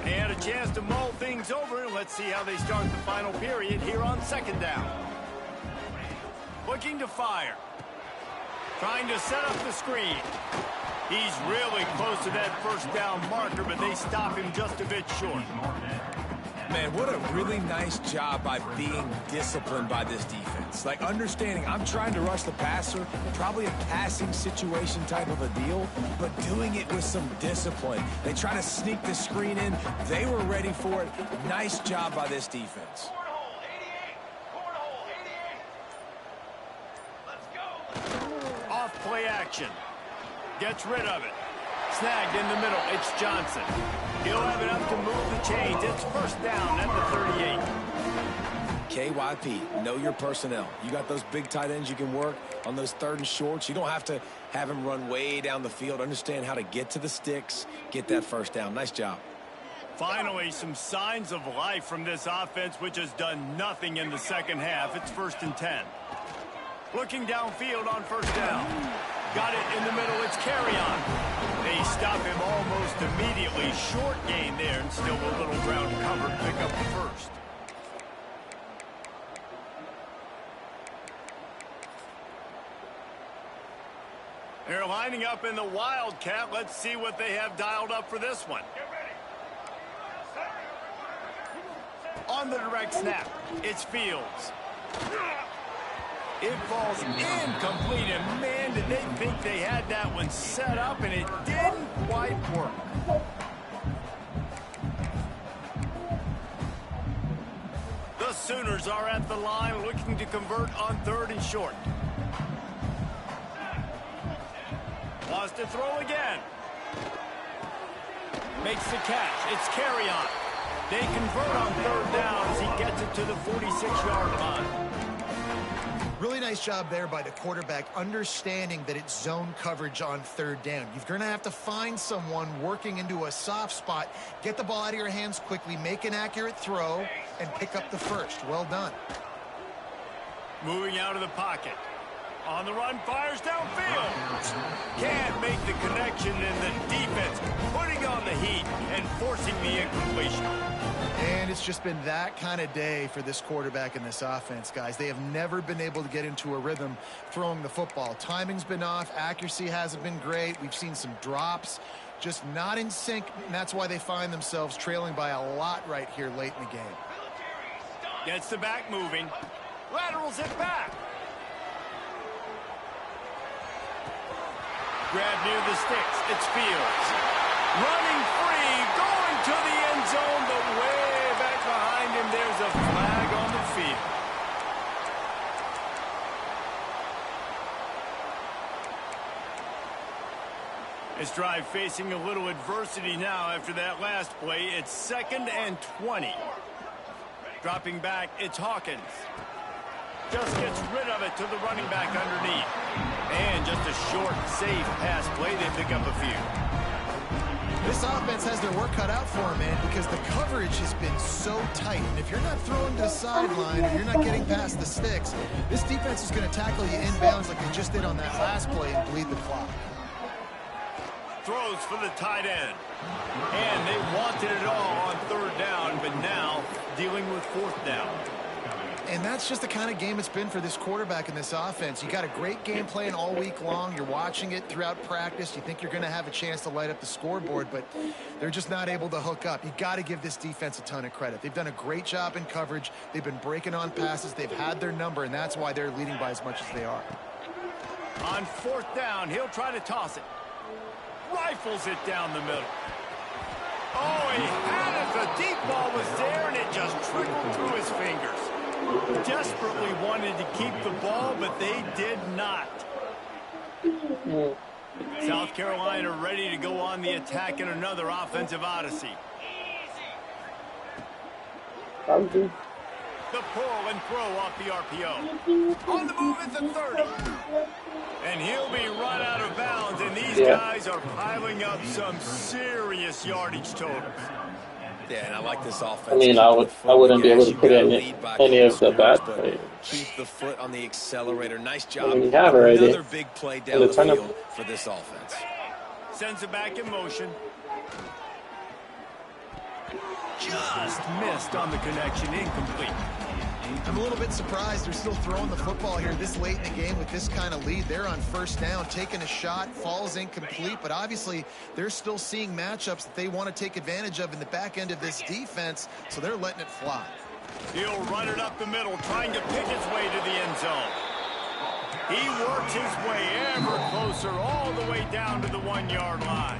And a chance to mull things over. Let's see how they start the final period here on 2nd down. Looking to fire. Trying to set up the screen. He's really close to that 1st down marker, but they stop him just a bit short. Man, what a really nice job by being disciplined by this defense. Like, understanding I'm trying to rush the passer, probably a passing situation type of a deal, but doing it with some discipline. They try to sneak the screen in. They were ready for it. Nice job by this defense. Off play action. Gets rid of it. Snagged in the middle. It's Johnson. He'll have enough to move the chains. It's 1st down at the 38. KYP, know your personnel. You got those big tight ends you can work on those 3rd and shorts. You don't have to have him run way down the field. Understand how to get to the sticks, get that 1st down. Nice job. Finally, some signs of life from this offense, which has done nothing in the 2nd half. It's 1st and 10. Looking downfield on 1st down. Got it in the middle. It's Carry-On. They stop him almost immediately. Short gain there, and still a little ground covered. Pick up the 1st. They're lining up in the Wildcat. Let's see what they have dialed up for this one. On the direct snap, it's Fields. It falls incomplete, and man, did they think they had that one set up, and it didn't quite work. The Sooners are at the line looking to convert on 3rd and short. Wants to throw again. Makes the catch. It's Carry-on. They convert on 3rd down as he gets it to the 46-yard line. Really nice job there by the quarterback, understanding that it's zone coverage on 3rd down. You're going to have to find someone working into a soft spot, get the ball out of your hands quickly, make an accurate throw, and pick up the first. Well done. Moving out of the pocket. On the run, fires downfield. Can't make the connection, and the defense putting on the heat and forcing the incompletion. And it's just been that kind of day for this quarterback and this offense, guys. They have never been able to get into a rhythm throwing the football. Timing's been off. Accuracy hasn't been great. We've seen some drops, just not in sync, and that's why they find themselves trailing by a lot right here late in the game. Gets the back moving. Laterals it back. Grab near the sticks. It's Fields. Running free, going to the end zone, but way back behind him, there's a flag on the field. This drive facing a little adversity now after that last play. It's 2nd and 20. Dropping back, it's Hawkins. Just gets rid of it to the running back underneath. And just a short, safe pass play. They pick up a few. This offense has their work cut out for them, man, because the coverage has been so tight. And if you're not throwing to the sideline or you're not getting past the sticks, this defense is going to tackle you inbounds like they just did on that last play and bleed the clock. Throws for the tight end. And they wanted it all on 3rd down, but now dealing with 4th down. And that's just the kind of game it's been for this quarterback and this offense. You got a great game plan all week long. You're watching it throughout practice. You think you're going to have a chance to light up the scoreboard, but they're just not able to hook up. You got to give this defense a ton of credit. They've done a great job in coverage. They've been breaking on passes. They've had their number, and that's why they're leading by as much as they are. On 4th down, he'll try to toss it. Rifles it down the middle. Oh, he had it. The deep ball was there, and it just trickled through his fingers. Desperately wanted to keep the ball, but they did not. South Carolina ready to go on the attack in another offensive odyssey. The pull and throw off the RPO. On the move at the 30. And he'll be run out of bounds, and these guys are piling up some serious yardage totals. Yeah, and I like this offense. I mean, I wouldn't be able to put any of the bad plays. Keep the foot on the accelerator. Nice job. I mean, we have already. Another big play down the field for this offense. Sends it back in motion. Just missed on the connection, incomplete. I'm a little bit surprised they're still throwing the football here this late in the game with this kind of lead. They're on 1st down, taking a shot, falls incomplete, but obviously they're still seeing matchups that they want to take advantage of in the back end of this defense, so they're letting it fly. He'll run it up the middle, trying to pick his way to the end zone. He works his way ever closer all the way down to the 1-yard line.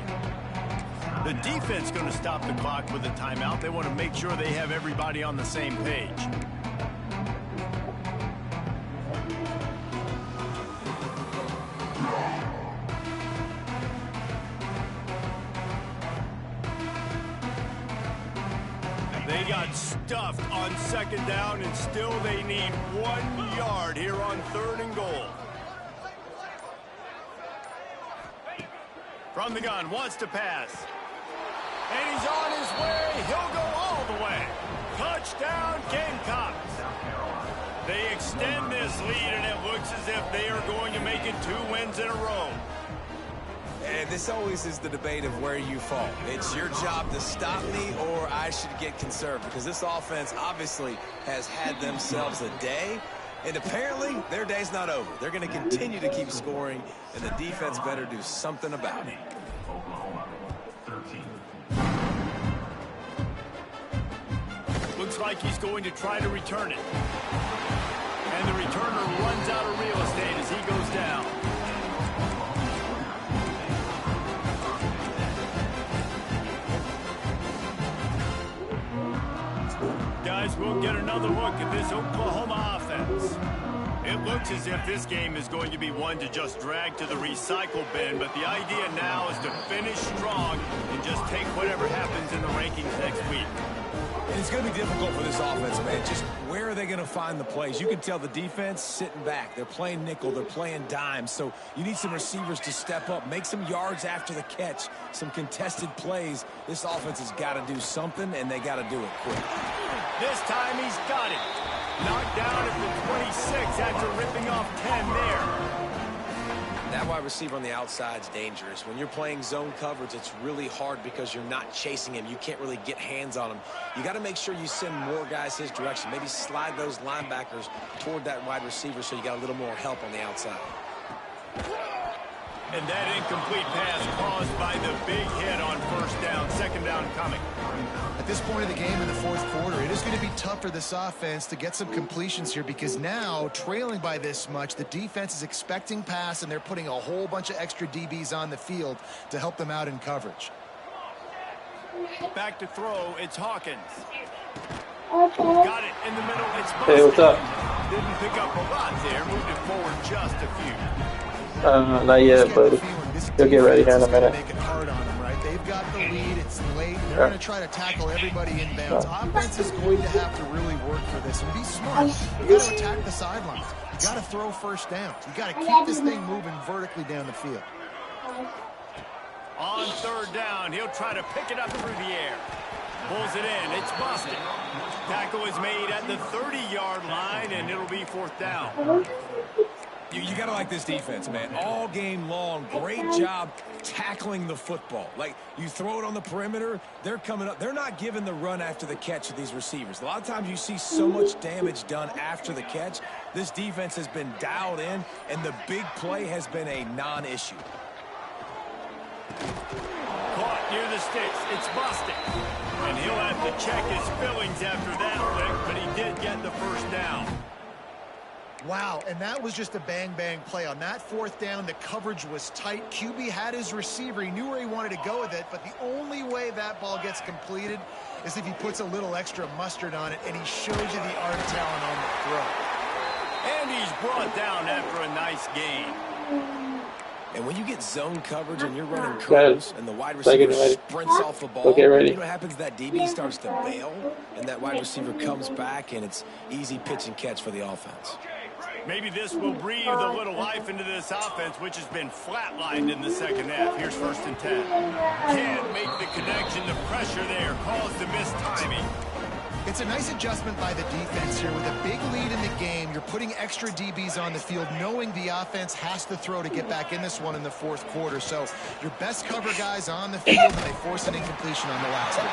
The defense going to stop the clock with a timeout. They want to make sure they have everybody on the same page. They got stuffed on 2nd down, and still they need 1 yard here on 3rd and goal. From the gun, wants to pass. And he's on his way. He'll go all the way. Touchdown, Gamecocks. They extend this lead, and it looks as if they are going to make it 2 wins in a row. And this always is the debate of where you fall. It's your job to stop me, or I should get conserved, because this offense obviously has had themselves a day. And apparently, their day's not over. They're going to continue to keep scoring, and the defense better do something about it. Oklahoma, 13. Looks like he's going to try to return it. And the returner runs out of real estate as he goes down. Guys, we'll get another look at this Oklahoma offense. It looks as if this game is going to be one to just drag to the recycle bin, but the idea now is to finish strong and just take whatever happens in the rankings next week. And it's going to be difficult for this offense, man. Just where are they going to find the plays? You can tell the defense sitting back. They're playing nickel. They're playing dime. So you need some receivers to step up, make some yards after the catch, some contested plays. This offense has got to do something, and they got to do it quick. This time he's got it. Knocked down at the 26 after ripping off 10 there. That wide receiver on the outside is dangerous. When you're playing zone coverage, it's really hard because you're not chasing him. You can't really get hands on him. You got to make sure you send more guys his direction. Maybe slide those linebackers toward that wide receiver so you got a little more help on the outside. And that incomplete pass caused by the big hit on first down. Second down coming. At this point of the game in the fourth quarter, it is going to be tough for this offense to get some completions here because now, trailing by this much, the defense is expecting pass, and they're putting a whole bunch of extra DBs on the field to help them out in coverage. Back to throw, it's Hawkins. Got it in the middle, it's Busted. Hey, what's up? Didn't pick up a lot there, moved it forward just a few. Not yet, buddy. You'll get ready here in a minute. Make it hard on them, right? They've got the lead. It's late. They're going to try to tackle everybody inbounds. Offense is going to have to really work for this and be smart. You got to attack the sidelines. You got to throw first down. You got to keep this thing moving vertically down the field. On third down, he'll try to pick it up through the air. Pulls it in. It's busted. Tackle is made at the 30-yard line, and it'll be fourth down. You got to like this defense, man. All game long, great job tackling the football. Like, you throw it on the perimeter, they're coming up. They're not giving the run after the catch to these receivers. A lot of times you see so much damage done after the catch. This defense has been dialed in, and the big play has been a non-issue. Caught near the sticks. It's busted. And he'll have to check his fillings after that lick, but he did get the first down. Wow, and that was just a bang-bang play. On that fourth down, the coverage was tight. QB had his receiver. He knew where he wanted to go with it, but the only way that ball gets completed is if he puts a little extra mustard on it, and he shows you the arm talent on the throw. And he's brought down after a nice gain. And when you get zone coverage and you're running curls and the wide receiver sprints off the ball, okay, ready. you know what happens? That DB starts to bail, and that wide receiver comes back, and it's easy pitch and catch for the offense. Maybe this will breathe a little life into this offense, which has been flatlined in the second half. Here's 1st and 10. Can't make the connection. The pressure there caused the missed timing. It's a nice adjustment by the defense here. With a big lead in the game, you're putting extra DBs on the field, knowing the offense has to throw to get back in this one in the fourth quarter. So your best cover guys on the field, and they force an incompletion on the last one.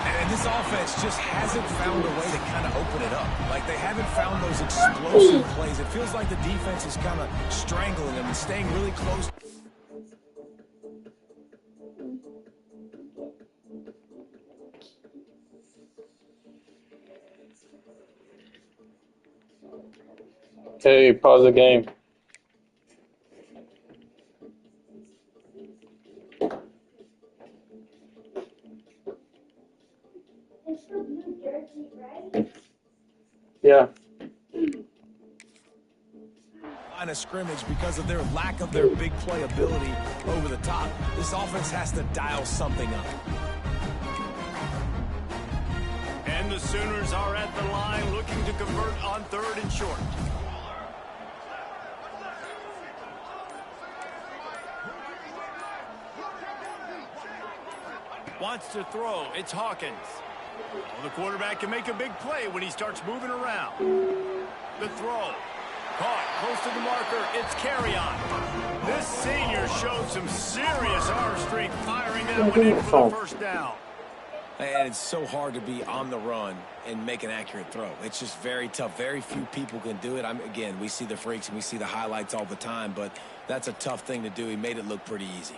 And this offense just hasn't found a way to kind of open it up. Like, they haven't found those explosive plays. It feels like the defense is kind of strangling them and staying really close. Okay, pause the game. It's the blue jersey, right? Yeah. Line of scrimmage because of their lack of their big play ability over the top. This offense has to dial something up. And the Sooners are at the line looking to convert on 3rd and short. Wants to throw. It's Hawkins. Well, the quarterback can make a big play when he starts moving around. The throw. Caught close to the marker. It's Carry-On. This senior showed some serious arm strength firing that one in for the first down. And it's so hard to be on the run and make an accurate throw. It's just very tough. Very few people can do it. Again, we see the freaks and we see the highlights all the time, but that's a tough thing to do. He made it look pretty easy.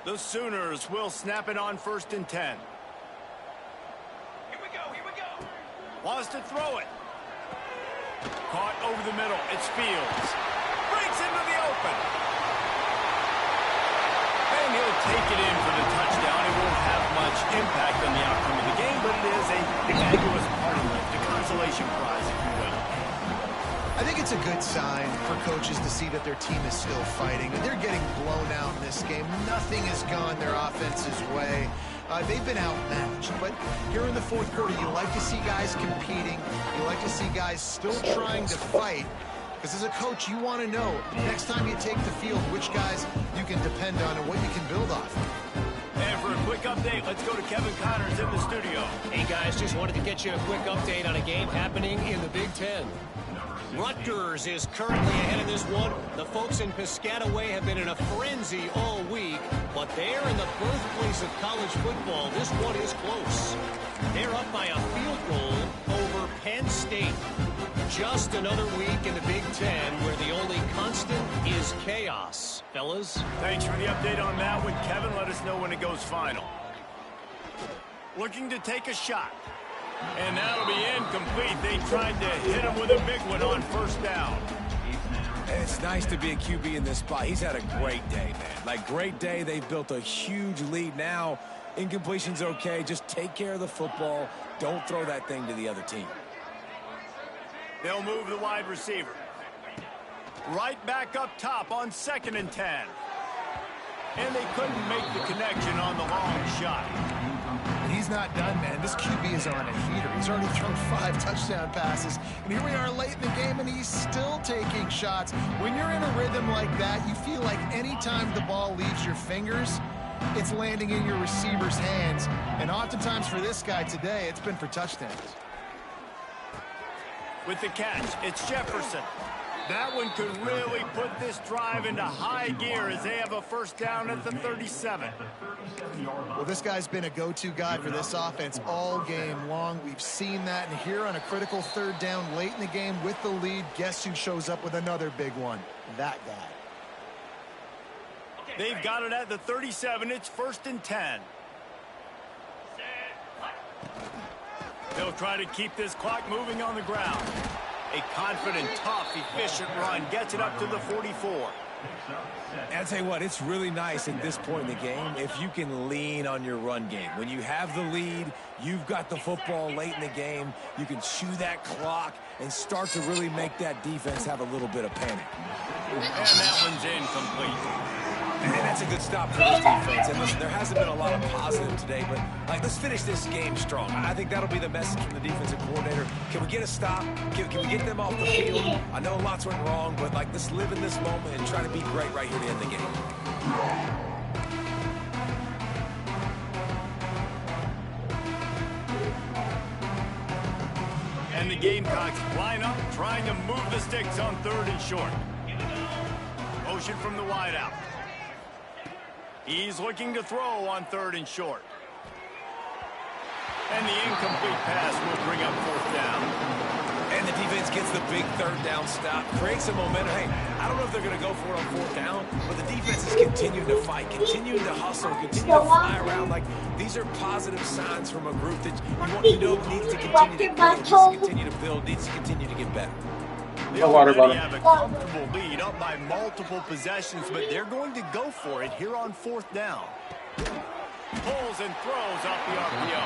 The Sooners will snap it on 1st and 10. Here we go, here we go. Wants to throw it. Caught over the middle. It's Fields. Breaks into the open. And he'll take it in for the touchdown. It won't have much impact on the outcome of the game, but it is a fabulous party lift, a consolation prize, if you will. I think it's a good sign for coaches to see that their team is still fighting. They're getting blown out in this game. Nothing has gone their offense's way. They've been outmatched. But here in the fourth quarter, you like to see guys competing. You like to see guys still trying to fight. Because as a coach, you want to know, next time you take the field, which guys you can depend on and what you can build off. And for a quick update, let's go to Kevin Connors in the studio. Hey, guys, just wanted to get you a quick update on a game happening in the Big Ten. Rutgers is currently ahead in this one. The folks in Piscataway have been in a frenzy all week, but they're in the birthplace of college football. This one is close. They're up by a field goal over Penn State. Just another week in the Big Ten where the only constant is chaos. Fellas? Thanks for the update on that one, Kevin. Let us know when it goes final. Looking to take a shot. And that'll be incomplete. They tried to hit him with a big one on 1st down. And it's nice to be a QB in this spot. He's had a great day, man. Like, great day. They've built a huge lead now. Incompletion's okay. Just take care of the football. Don't throw that thing to the other team. They'll move the wide receiver. Right back up top on 2nd and 10. And they couldn't make the connection on the long shot. And he's not done, man. This QB is on a heater. He's already thrown 5 touchdown passes. And here we are late in the game, and he's still taking shots. When you're in a rhythm like that, you feel like anytime the ball leaves your fingers, it's landing in your receiver's hands. And oftentimes for this guy today, it's been for touchdowns. With the catch, it's Jefferson. That one could really put this drive into high gear as they have a 1st down at the 37. Well, this guy's been a go-to guy for this offense all game long. We've seen that, and here on a critical 3rd down late in the game with the lead, guess who shows up with another big one? That guy. They've got it at the 37. It's 1st and 10. They'll try to keep this clock moving on the ground. A confident, tough, efficient run gets it up to the 44. And I'll tell you what, it's really nice at this point in the game if you can lean on your run game. When you have the lead, you've got the football late in the game, you can chew that clock and start to really make that defense have a little bit of panic. And that one's incomplete. And that's a good stop for this defense. And listen, there hasn't been a lot of positive today, but let's finish this game strong. I think that'll be the message from the defensive coordinator. Can we get a stop? Can we get them off the field? I know lots went wrong, but let's live in this moment and try to be great right here to end the game. And the Gamecocks line up, trying to move the sticks on 3rd and short. Motion from the wideout. He's looking to throw on 3rd and short. And the incomplete pass will bring up 4th down. And the defense gets the big 3rd down stop, creates some momentum. Hey, I don't know if they're going to go for it on 4th down, but the defense is continuing to fight, continuing to hustle, continuing to fly around. These are positive signs from a group that you know needs to continue to grow, needs to continue to build, needs to continue to get better. They already have a comfortable lead up by multiple possessions, but they're going to go for it here on 4th down. Pulls and throws off the RPO.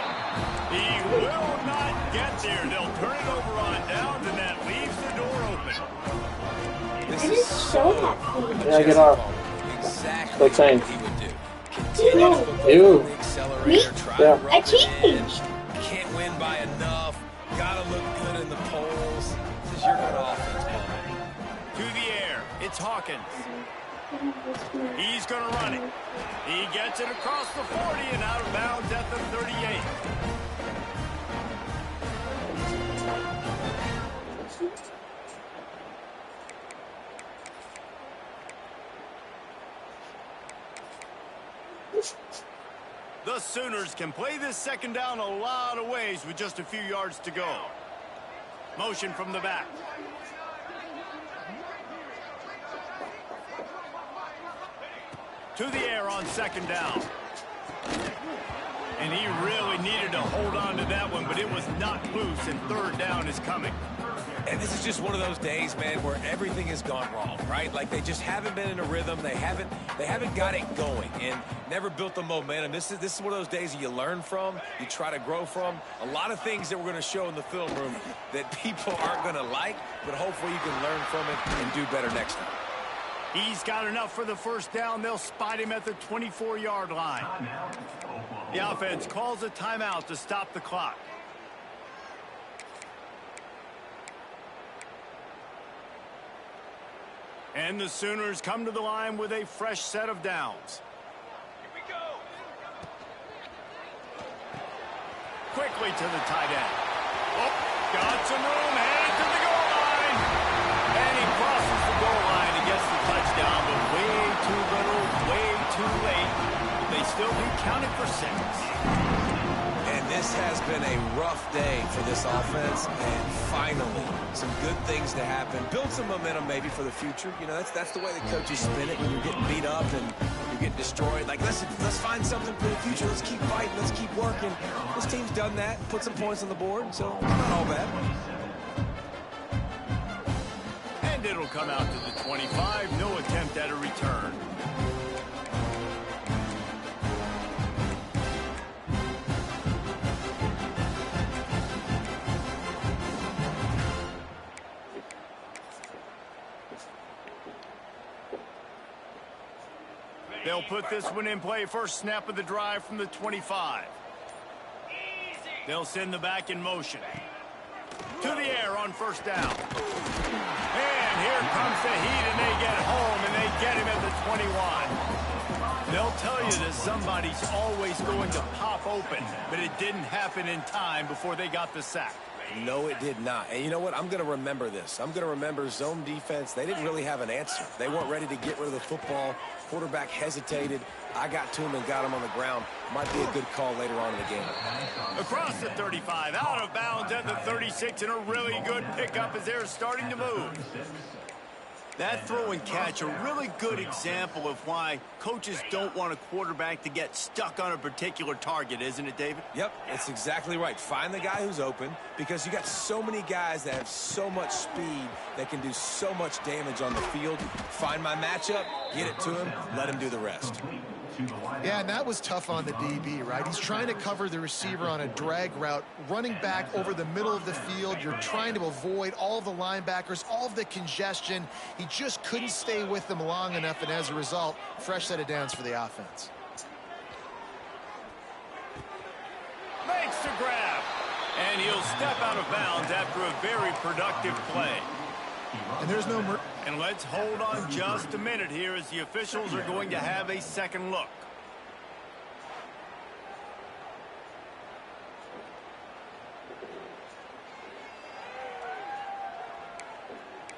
He will not get there. They'll turn it over on downs, and that leaves the door open. This is so happy. Yeah, get off. Exactly what he would do. Continue to put You. on the accelerator, try to rub it in. Can't win by enough. Gotta look good in the polls. This is your good offense, Paul. To the air, it's Hawkins. He's going to run it. He gets it across the 40 and out of bounds at the 38. The Sooners can play this second down a lot of ways with just a few yards to go. Motion from the back. To the air on second down. And he really needed to hold on to that one, but it was not loose, and third down is coming. And this is just one of those days, man, where everything has gone wrong, right? Like they just haven't been in a rhythm. They haven't got it going and never built the momentum. This is one of those days that you learn from, you try to grow from. A lot of things that we're going to show in the film room that people aren't going to like, but hopefully you can learn from it and do better next time. He's got enough for the first down. They'll spot him at the 24-yard line. The offense calls a timeout to stop the clock. And the Sooners come to the line with a fresh set of downs. Here we go. Quickly to the tight end. Oh, got some room, headed to the goal line. And he crosses the goal line and gets the touchdown, but way too little, way too late. They still be counted for 6. And this has been a rough day for this offense, and finally, some good things to happen. Build some momentum maybe for the future. You know, that's the way the coaches spin it when you're getting beat up and you're getting destroyed. Like, let's find something for the future. Let's keep fighting. Let's keep working. This team's done that, put some points on the board, so not all bad. And it'll come out to the 25. No attempt at a return. They'll put this one in play. First snap of the drive from the 25. They'll send the back in motion. To the air on first down. And here comes the heat, and they get home, and they get him at the 21. They'll tell you that somebody's always going to pop open, but it didn't happen in time before they got the sack. No, it did not. And you know what? I'm going to remember this. I'm going to remember zone defense. They didn't really have an answer. They weren't ready to get rid of the football. Quarterback hesitated. I got to him and got him on the ground. Might be a good call later on in the game. Across the 35, out of bounds at the 36, and a really good pickup as they're starting to move. That throw and catch, a really good example of why coaches don't want a quarterback to get stuck on a particular target, isn't it, David? Yep, that's exactly right. Find the guy who's open, because you got so many guys that have so much speed that can do so much damage on the field. Find my matchup, get it to him, let him do the rest. Yeah, and that was tough on the DB, right? He's trying to cover the receiver on a drag route, running back over the middle of the field. You're trying to avoid all of the linebackers, all of the congestion. He just couldn't stay with them long enough, and as a result, fresh set of downs for the offense. Makes the grab, and he'll step out of bounds after a very productive play. And there's no... And let's hold on just a minute here as the officials are going to have a second look.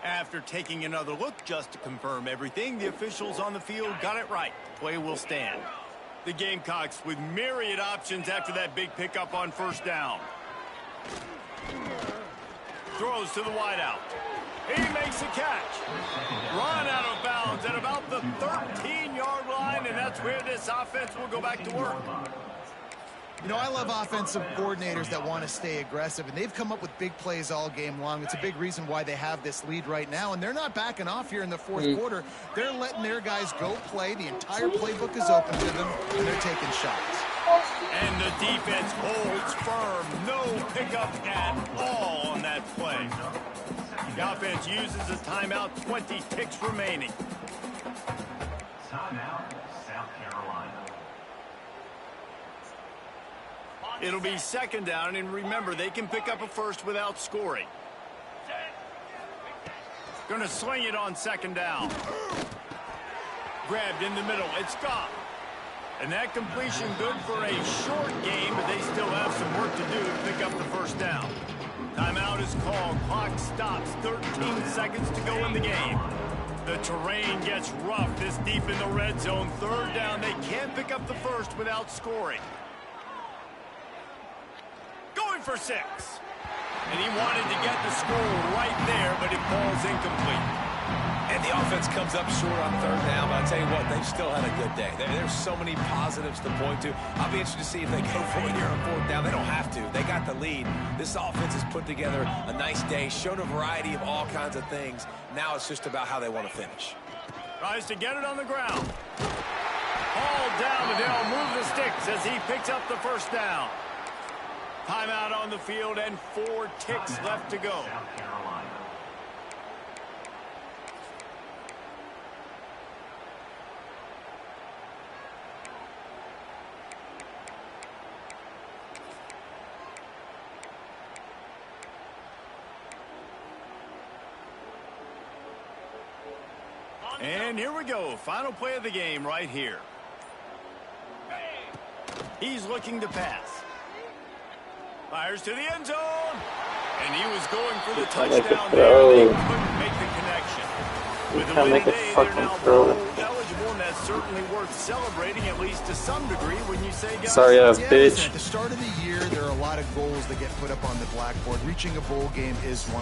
After taking another look just to confirm everything, the officials on the field got it right. Play will stand. The Gamecocks with myriad options after that big pickup on first down. Throws to the wideout. He makes a catch. Run out of bounds at about the 13-yard line, and that's where this offense will go back to work. You know, I love offensive coordinators that want to stay aggressive, and they've come up with big plays all game long. It's a big reason why they have this lead right now, and they're not backing off here in the fourth quarter. They're letting their guys go play. The entire playbook is open to them, and they're taking shots. And the defense holds firm. No pickup at all on that play. The offense uses a timeout, 20 ticks remaining. Timeout, South Carolina. It'll be second down, and remember, they can pick up a first without scoring. Gonna sling it on second down. Grabbed in the middle, it's Goff. And that completion good for a short game, but they still have some work to do to pick up the first down. Timeout is called. Clock stops. 13 seconds to go in the game. The The terrain gets rough this deep in the red zone. Third down, they can't pick up the first without scoring. Going for 6. And he wanted to get the score right there, but it falls incomplete. And the offense comes up short on third down, but I'll tell you what, they've still had a good day. There's so many positives to point to. I'll be interested to see if they go for it here on fourth down. They don't have to. They got the lead. This offense has put together a nice day, shown a variety of all kinds of things. Now it's just about how they want to finish. Tries to get it on the ground. Hauled down, and they'll move the sticks as he picks up the first down. Timeout on the field and 4 ticks left to go. South Carolina. And here we go. Final play of the game right here. He's looking to pass. Fires to the end zone. And he was going for the touchdown there. They couldn't make the connection. With a win today, they're now bowl eligible, and that's certainly worth celebrating, at least to some degree, when you say, guys. Sorry, Listen, bitch. at the start of the year, there are a lot of goals that get put up on the blackboard. Reaching a bowl game is one of